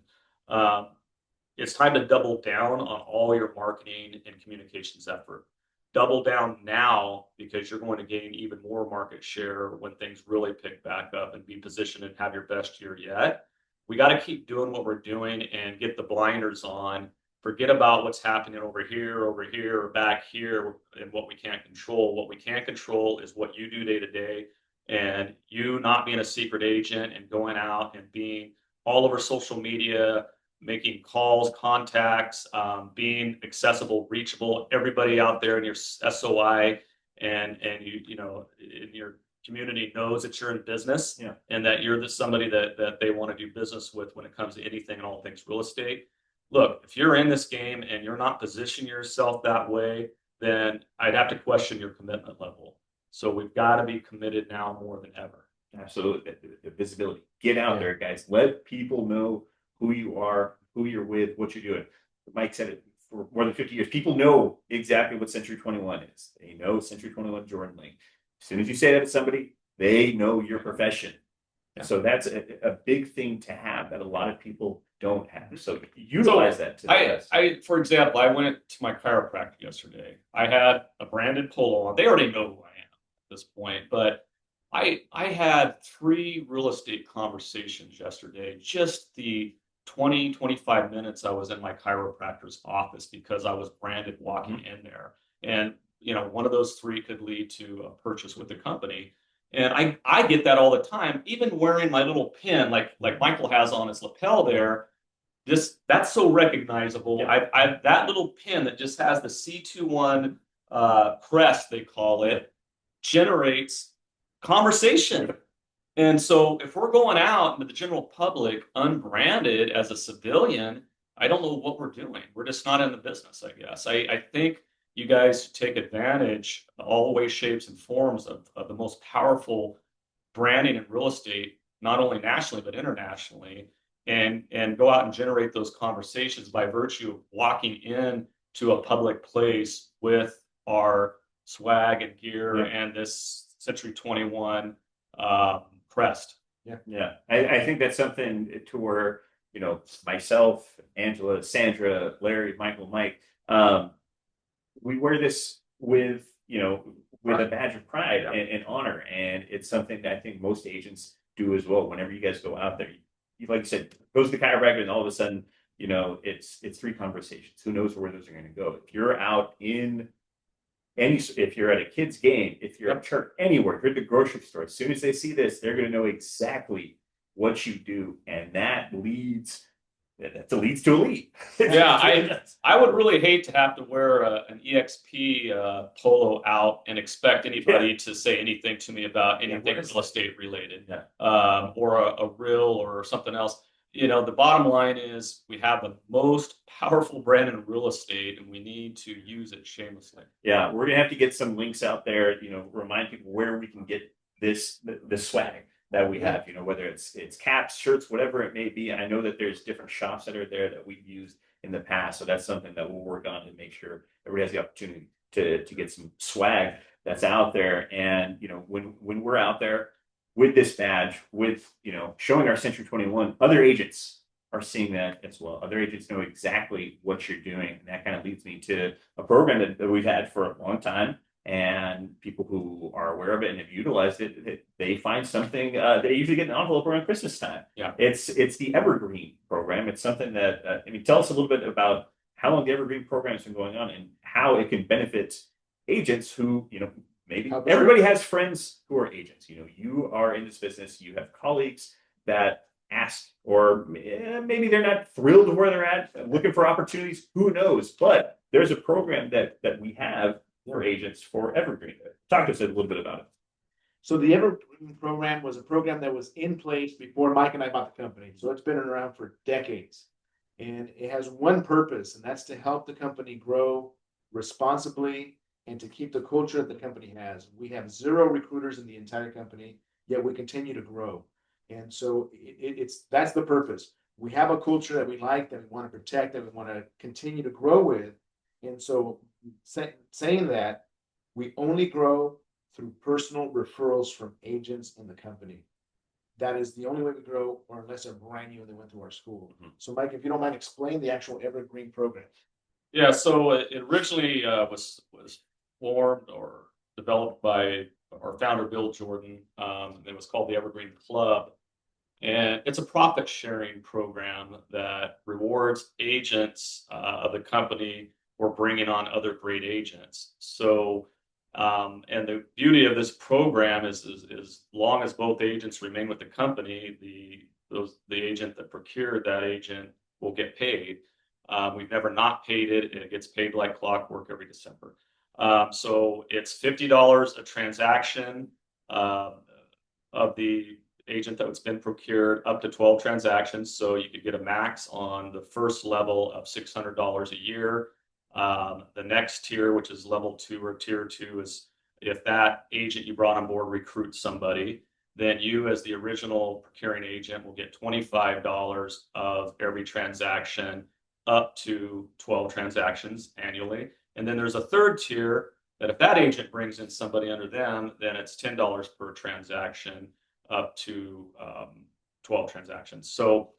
Speaker 2: It's time to double down on all your marketing and communications effort. Double down now because you're going to gain even more market share when things really pick back up and be positioned and have your best year yet. We got to keep doing what we're doing and get the blinders on. Forget about what's happening over here, or back here, and what we can't control. What we can't control is what you do day to day, and you not being a secret agent and going out and being all over social media, making calls, contacts, being accessible, reachable. Everybody out there in your SOI and in your community knows that you're in business, and that you're somebody that they want to do business with when it comes to anything and all things real estate. Look, if you're in this game and you're not positioning yourself that way, then I'd have to question your commitment level. So we've got to be committed now more than ever.
Speaker 1: Absolutely. The visibility. Get out there, guys. Let people know who you are, who you're with, what you're doing. Mike said it for more than 50 years. People know exactly what Century 21 is. They know Century 21 Jordan Link. As soon as you say that to somebody, they know your profession. Yeah. So that's a big thing to have that a lot of people don't have. So utilize that.
Speaker 2: For example, I went to my chiropractor yesterday. I had a branded polo on. They already know who I am at this point, but I had 3 real estate conversations yesterday. Just the 20, 25 minutes I was in my chiropractor's office because I was branded walking in there. And one of those 3 could lead to a purchase with the company. And I get that all the time, even wearing my little pin like Michael has on his lapel there. That's so recognizable. I that little pin that just has the C21 crest, they call it, generates conversation. And so if we're going out into the general public unbranded as a civilian, I don't know what we're doing. We're just not in the business, I guess. I think you guys take advantage all ways, shapes, and forms of the most powerful branding in real estate, not only nationally, but internationally, and go out and generate those conversations by virtue of walking in to a public place with our swag and gear and this Century 21 crest.
Speaker 1: Yeah. I think that's something to where, myself, Angela, Sandra, Larry, Michael, Mike, we wear this with a badge of pride and honor. And it's something that I think most agents do as well. Whenever you guys go out there, like you said, goes to the chiropractor and all of a sudden, it's 3 conversations. Who knows where those are going to go? If you're out in if you're at a kid's game, if you're at church, anywhere, if you're at the grocery store, as soon as they see this, they're going to know exactly what you do. And that leads to a lead.
Speaker 2: I would really hate to have to wear an EXP polo out and expect anybody to say anything to me about anything real estate related, or a real or something else. the bottom line is we have the most powerful brand in real estate and we need to use it shamelessly.
Speaker 1: Yeah, we're gonna have to get some links out there, remind people where we can get the swag that we have, whether it's caps, shirts, whatever it may be. I know that there's different shops that are there that we've used in the past. So that's something that we'll work on to make sure everybody has the opportunity to get some swag that's out there. And when we're out there with this badge, with showing our Century 21, other agents are seeing that as well. Other agents know exactly what you're doing. And that kind of leads me to a program that we've had for a long time. And people who are aware of it and have utilized it, they find something. They usually get an envelope around Christmas time.
Speaker 2: Yeah,
Speaker 1: it's the Evergreen program. It's something that tell us a little bit about how long the Evergreen program has been going on and how it can benefit agents who maybe everybody has friends who are agents. You are in this business. You have colleagues that ask, or maybe they're not thrilled where they're at, looking for opportunities. Who knows? But there's a program that we have for agents for Evergreen. Talk to us a little bit about it.
Speaker 3: So the Evergreen program was a program that was in place before Mike and I bought the company. So it's been around for decades. And it has one purpose, and that's to help the company grow responsibly and to keep the culture that the company has. We have 0 recruiters in the entire company, yet we continue to grow. And so that's the purpose. We have a culture that we like, that we want to protect, that we want to continue to grow with. And so saying that, we only grow through personal referrals from agents in the company. That is the only way we grow, or unless they're brand new and they went through our school. Mm-hmm. So Mike, if you don't mind, explain the actual Evergreen program.
Speaker 2: Yeah, so it originally was formed or developed by our founder, Bill Jordan. It was called the Evergreen Club. And it's a profit sharing program that rewards agents of the company for bringing on other great agents. So, and the beauty of this program is as long as both agents remain with the company, the agent that procured that agent will get paid. We've never not paid it. It gets paid like clockwork every December. So it's $50 a transaction of the agent that's been procured, up to 12 transactions. So you could get a max on the first level of $600 a year. The next tier, which is level 2 or tier 2, is if that agent you brought on board recruits somebody, then you as the original procuring agent will get $25 of every transaction up to 12 transactions annually. And then there's a third tier that if that agent brings in somebody under them, then it's $10 per transaction up to 12 transactions. So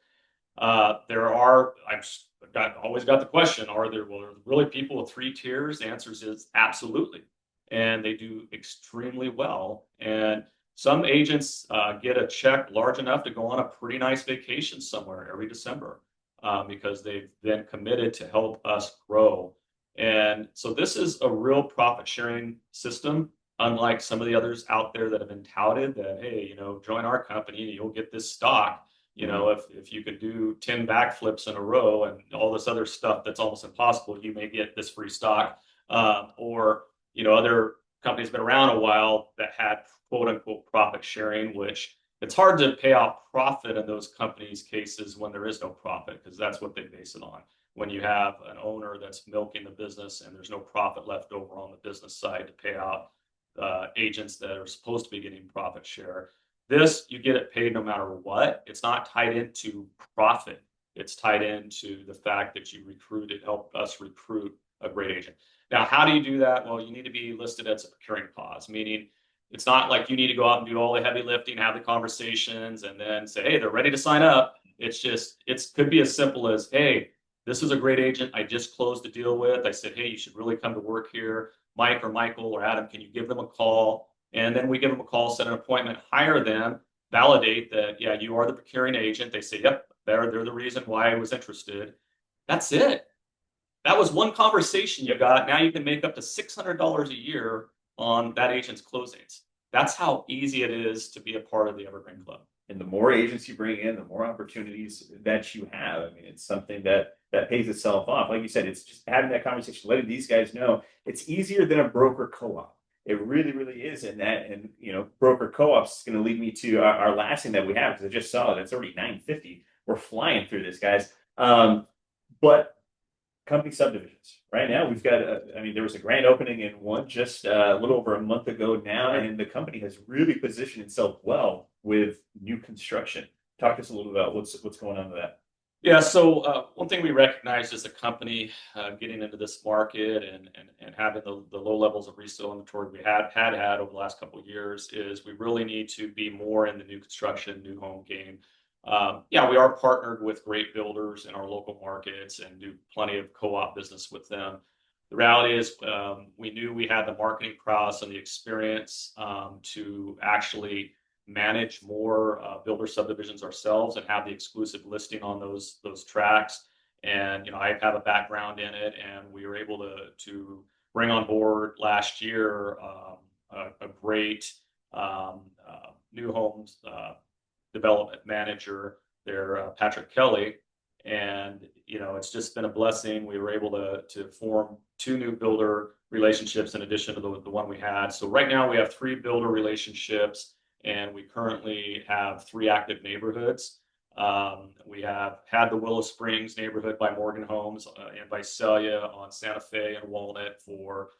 Speaker 2: always got the question, are there really people with 3 tiers? The answer is absolutely. And they do extremely well. And some agents get a check large enough to go on a pretty nice vacation somewhere every December because they've been committed to help us grow. And so this is a real profit sharing system, unlike some of the others out there that have been touted that, hey, join our company, you'll get this stock. If you could do 10 backflips in a row and all this other stuff that's almost impossible, you may get this free stock. Or other companies been around a while that had quote unquote profit sharing, which it's hard to pay out profit in those companies' cases when there is no profit, because that's what they base it on. When you have an owner that's milking the business and there's no profit left over on the business side to pay out agents that are supposed to be getting profit share. This, you get it paid no matter what. It's not tied into profit. It's tied into the fact that you helped us recruit a great agent. Now, how do you do that? Well, you need to be listed as a procuring cause, meaning it's not like you need to go out and do all the heavy lifting, have the conversations, and then say, hey, they're ready to sign up. It's just, it could be as simple as, hey, this is a great agent I just closed a deal with. I said, hey, you should really come to work here. Mike or Michael or Adam, can you give them a call? And then we give them a call, set an appointment, hire them, validate that, yeah, you are the procuring agent. They say, yep, they're the reason why I was interested. That's it. That was one conversation you got. Now you can make up to $600 a year on that agent's closings. That's how easy it is to be a part of the Evergreen Club.
Speaker 1: And the more agents you bring in, the more opportunities that you have. I mean, it's something that pays itself off. Like you said, it's just having that conversation, letting these guys know it's easier than a broker co-op. It really, really is. And broker co-ops is going to lead me to our last thing that we have, because I just saw it. It's already 9:50. we're flying through this, guys. But company subdivisions. Right now, we've got, I mean, there was a grand opening in one just a little over a month ago now, and the company has really positioned itself well with new construction. Talk to us a little about what's going on with that.
Speaker 2: Yeah, so one thing we recognized as a company getting into this market and having the low levels of resale inventory we had over the last couple of years is we really need to be more in the new construction, new home game. Yeah, we are partnered with great builders in our local markets and do plenty of co-op business with them. The reality is we knew we had the marketing prowess and the experience to actually manage more builder subdivisions ourselves and have the exclusive listing on those tracks. And I have a background in it, and we were able to bring on board last year a great new homes development manager there, Patrick Kelly. And it's just been a blessing. We were able to form 2 new builder relationships in addition to the one we had. So right now we have 3 builder relationships, and we currently have 3 active neighborhoods. We have had the Willow Springs neighborhood by Morgan Homes in Visalia on Santa Fe and Walnut for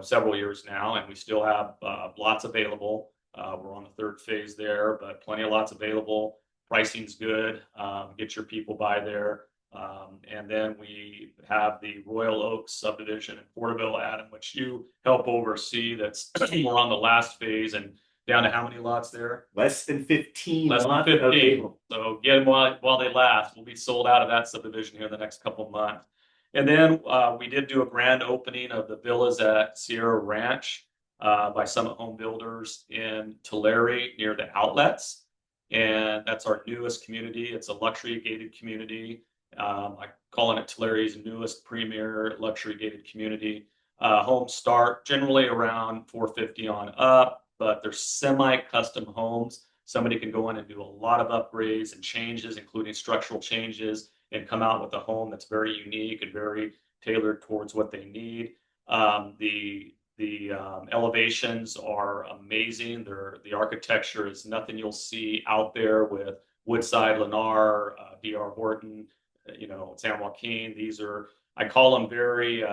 Speaker 2: several years now, and we still have lots available. We're on the 3rd phase there, but plenty of lots available. Pricing's good. Get your people by there. And then we have the Royal Oaks subdivision in Porterville, Adam, which you help oversee. We're on the last phase and down to how many lots there?
Speaker 1: Less than 15.
Speaker 2: Less than 15. So get them while they last. We'll be sold out of that subdivision here in the next couple of months. And then we did do a grand opening of the villas at Sierra Ranch by Summit Home Builders in Tulare near the outlets. And that's our newest community. It's a luxury gated community. I'm calling it Tulare's newest premier luxury gated community. Homes start generally around $450 on up, but they're semi-custom homes. Somebody can go in and do a lot of upgrades and changes, including structural changes, and come out with a home that's very unique and very tailored towards what they need. The elevations are amazing. The architecture is nothing you'll see out there with Woodside, Lennar, D.R. Horton, San Joaquin. These are, I call them very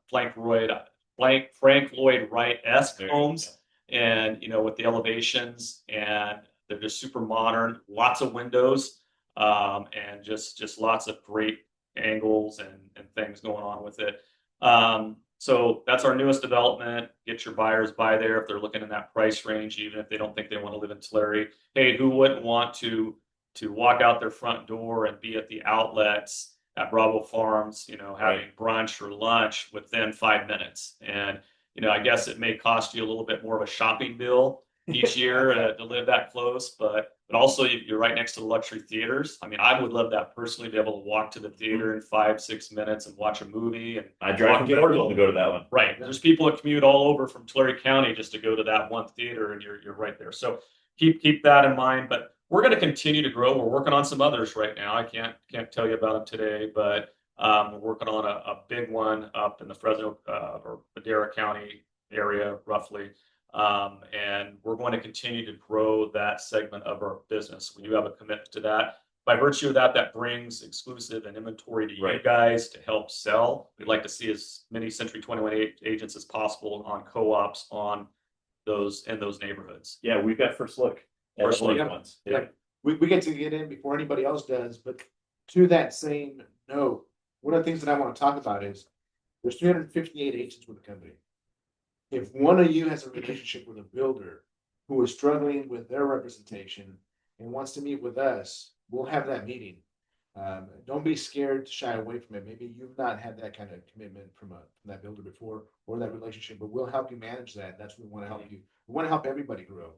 Speaker 2: Frank Lloyd Wright-esque homes. And with the elevations, and they're just super modern, lots of windows, and just lots of great angles and things going on with it. So that's our newest development. Get your buyers by there if they're looking in that price range, even if they don't think they want to live in Tulare. Hey, who wouldn't want to walk out their front door and be at the outlets at Bravo Farms, having brunch or lunch within 5 minutes? And I guess it may cost you a little bit more of a shopping bill each year to live that close, but also you're right next to the luxury theaters. I mean, I would love that personally, to be able to walk to the theater in 5-6 minutes and watch a movie. And
Speaker 1: I drive from Porterville to go to that one.
Speaker 2: Right. There's people that commute all over from Tulare County just to go to that one theater, and you're right there. So keep that in mind. But we're going to continue to grow. We're working on some others right now. I can't tell you about them today, but we're working on a big one up in the Fresno or Madera County area, roughly. And we're going to continue to grow that segment of our business. We do have a commitment to that. By virtue of that, that brings exclusive and inventory to you guys to help sell. We'd like to see as many Century 21 agents as possible on co-ops in those neighborhoods.
Speaker 1: Yeah, we've got first look.
Speaker 3: First look ones. Yeah. We get to get in before anybody else does. But to that same note, one of the things that I want to talk about is there's 358 agents with the company. If one of you has a relationship with a builder who is struggling with their representation and wants to meet with us, we'll have that meeting. Don't be scared to shy away from it. Maybe you've not had that kind of commitment from that builder before, or that relationship, but we'll help you manage that. That's what we want to help you. We want to help everybody grow.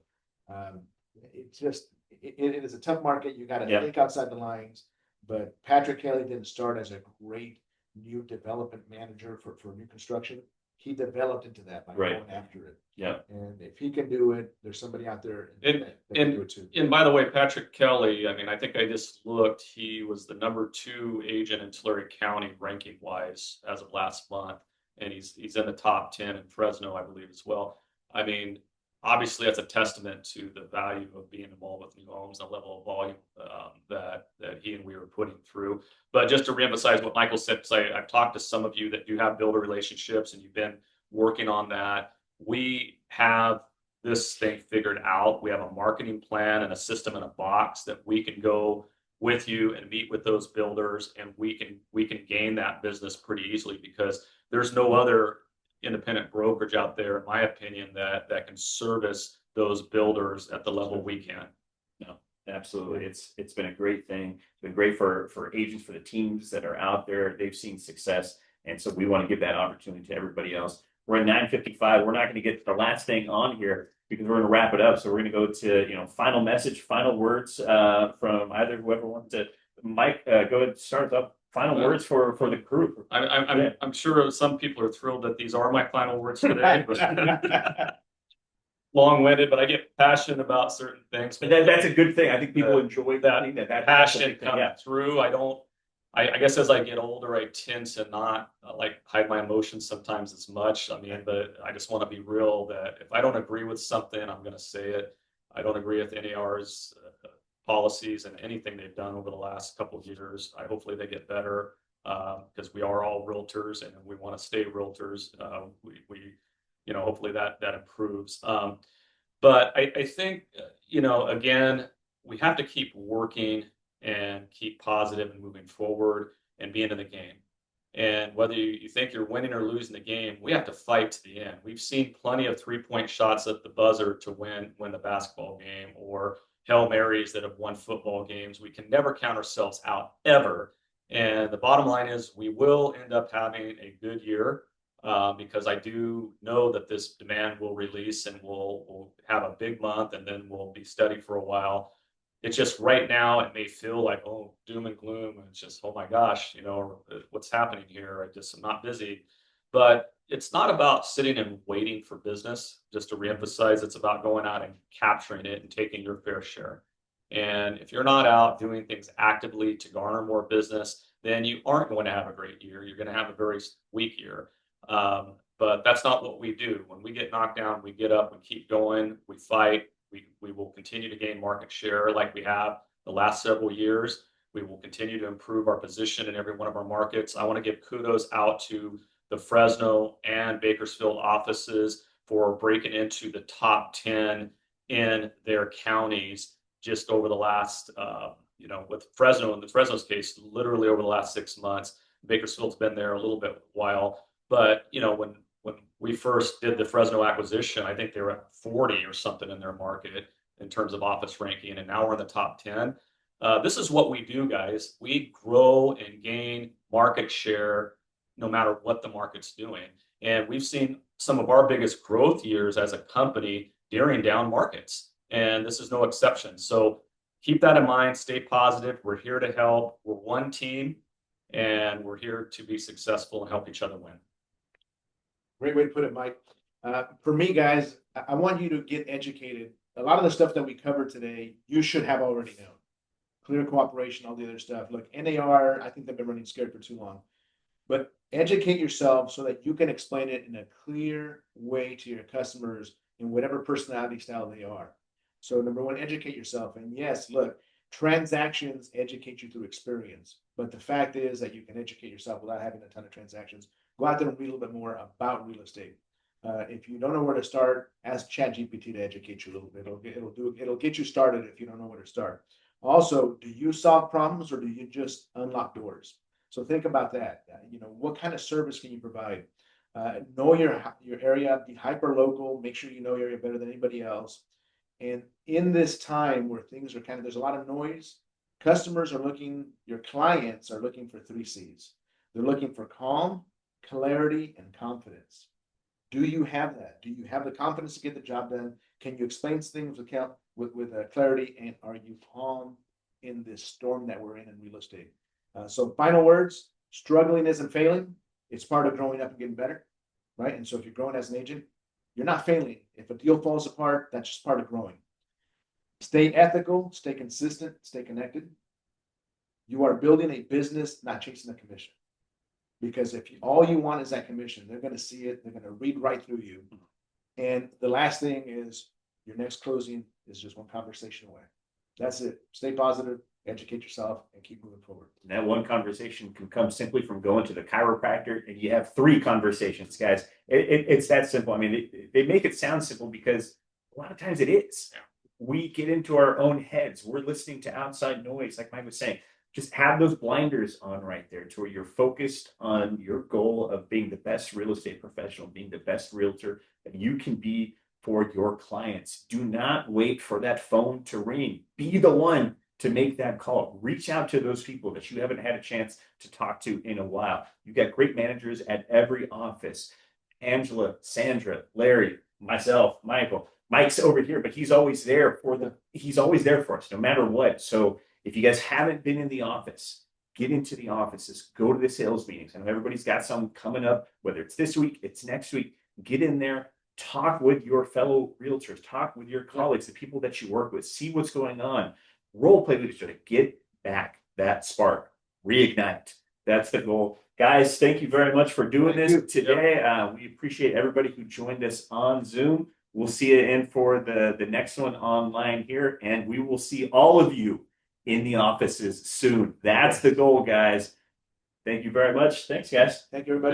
Speaker 3: It is a tough market. You got to think outside the lines. But Patrick Kelly didn't start as a great new development manager for new construction. He developed into that by going after it.
Speaker 1: Yeah.
Speaker 3: And if he can do it, there's somebody out there
Speaker 2: that
Speaker 3: can do it too.
Speaker 2: And by the way, Patrick Kelly, I mean, I think I just looked, he was the number 2 agent in Tulare County ranking wise as of last month. And he's in the top 10 in Fresno, I believe, as well. I mean, obviously that's a testament to the value of being involved with new homes and the level of volume that he and we were putting through. But just to reemphasize what Michael said, because I've talked to some of you that do have builder relationships and you've been working on that. We have this thing figured out. We have a marketing plan and a system in a box that we can go with you and meet with those builders, and we can gain that business pretty easily, because there's no other independent brokerage out there, in my opinion, that can service those builders at the level we can.
Speaker 1: No, absolutely. It's been a great thing. It's been great for agents, for the teams that are out there. They've seen success, and so we want to give that opportunity to everybody else. We're at 9:55. We're not going to get to the last thing on here because we're going to wrap it up. So we're going to go to final message, final words from either whoever wants to. Mike, go ahead and start up. Final words for the group.
Speaker 2: I'm sure some people are thrilled that these are my final words today, but long-winded. But I get passionate about certain things.
Speaker 1: But that's a good thing. I think people enjoy
Speaker 2: that passion come through. I guess as I get older, I tend to not hide my emotions sometimes as much. I mean, but I just want to be real that if I don't agree with something, I'm going to say it. I don't agree with NAR's policies and anything they've done over the last couple of years. Hopefully they get better because we are all realtors and we want to stay realtors. Hopefully that improves. But I think, again, we have to keep working and keep positive and moving forward and being in the game. And whether you think you're winning or losing the game, we have to fight to the end. We've seen plenty of 3-point shots at the buzzer to win the basketball game, or Hail Marys that have won football games. We can never count ourselves out, ever. And the bottom line is we will end up having a good year because I do know that this demand will release and we'll have a big month, and then we'll be steady for a while. It's just right now it may feel like, oh, doom and gloom. And it's just, oh my gosh, what's happening here? I'm not busy. But it's not about sitting and waiting for business. Just to reemphasize, it's about going out and capturing it and taking your fair share. And if you're not out doing things actively to garner more business, then you aren't going to have a great year. You're going to have a very weak year. But that's not what we do. When we get knocked down, we get up, we keep going, we fight. We will continue to gain market share like we have the last several years. We will continue to improve our position in every one of our markets. I want to give kudos out to the Fresno and Bakersfield offices for breaking into the top 10 in their counties just over the last, with Fresno, in the Fresno's case, literally over the last 6 months. Bakersfield's been there a little bit while, but when we first did the Fresno acquisition, I think they were at 40 or something in their market in terms of office ranking, and now we're in the top 10. This is what we do, guys. We grow and gain market share no matter what the market's doing. And we've seen some of our biggest growth years as a company during down markets, and this is no exception. So keep that in mind, stay positive. We're here to help. We're one team, and we're here to be successful and help each other win.
Speaker 3: Great way to put it, Mike. For me, guys, I want you to get educated. A lot of the stuff that we covered today, you should have already known. Clear cooperation, all the other stuff. Look, NAR, I think they've been running scared for too long. But educate yourself so that you can explain it in a clear way to your customers in whatever personality style they are. So number one, educate yourself. And yes, look, transactions educate you through experience. But the fact is that you can educate yourself without having a ton of transactions. Go out there and read a little bit more about real estate. If you don't know where to start, ask ChatGPT to educate you a little bit. It'll get you started if you don't know where to start. Also, do you solve problems or do you just unlock doors? So think about that. What kind of service can you provide? Know your area, be hyper local, make sure you know your area better than anybody else. And in this time where things are there's a lot of noise, your clients are looking for 3 C's. They're looking for calm, clarity, and confidence. Do you have that? Do you have the confidence to get the job done? Can you explain things with clarity? And are you calm in this storm that we're in real estate? So final words, struggling isn't failing. It's part of growing up and getting better, right? And so if you're growing as an agent, you're not failing. If a deal falls apart, that's just part of growing. Stay ethical, stay consistent, stay connected. You are building a business, not chasing a commission. Because if all you want is that commission, they're going to see it. They're going to read right through you. And the last thing is your next closing is just one conversation away. That's it. Stay positive, educate yourself, and keep moving forward.
Speaker 1: And that one conversation can come simply from going to the chiropractor, and you have 3 conversations, guys. It's that simple. I mean, they make it sound simple because a lot of times it is.
Speaker 2: Yeah.
Speaker 1: We get into our own heads. We're listening to outside noise, like Mike was saying. Just have those blinders on right there to where you're focused on your goal of being the best real estate professional, being the best realtor that you can be for your clients. Do not wait for that phone to ring. Be the one to make that call. Reach out to those people that you haven't had a chance to talk to in a while. You've got great managers at every office. Angela, Sandra, Larry, myself, Michael. Mike's over here, but he's always there he's always there for us, no matter what. So if you guys haven't been in the office, get into the offices, go to the sales meetings. I know everybody's got some coming up, whether it's this week, it's next week. Get in there, talk with your fellow realtors, talk with your colleagues, the people that you work with, see what's going on. Role play with each other, get back that spark, reignite. That's the goal. Guys, thank you very much for doing this today. We appreciate everybody who joined us on Zoom. We'll see you in for the next one online here, and we will see all of you in the offices soon. That's the goal, guys. Thank you very much. Thanks, guys.
Speaker 3: Thank you, everybody.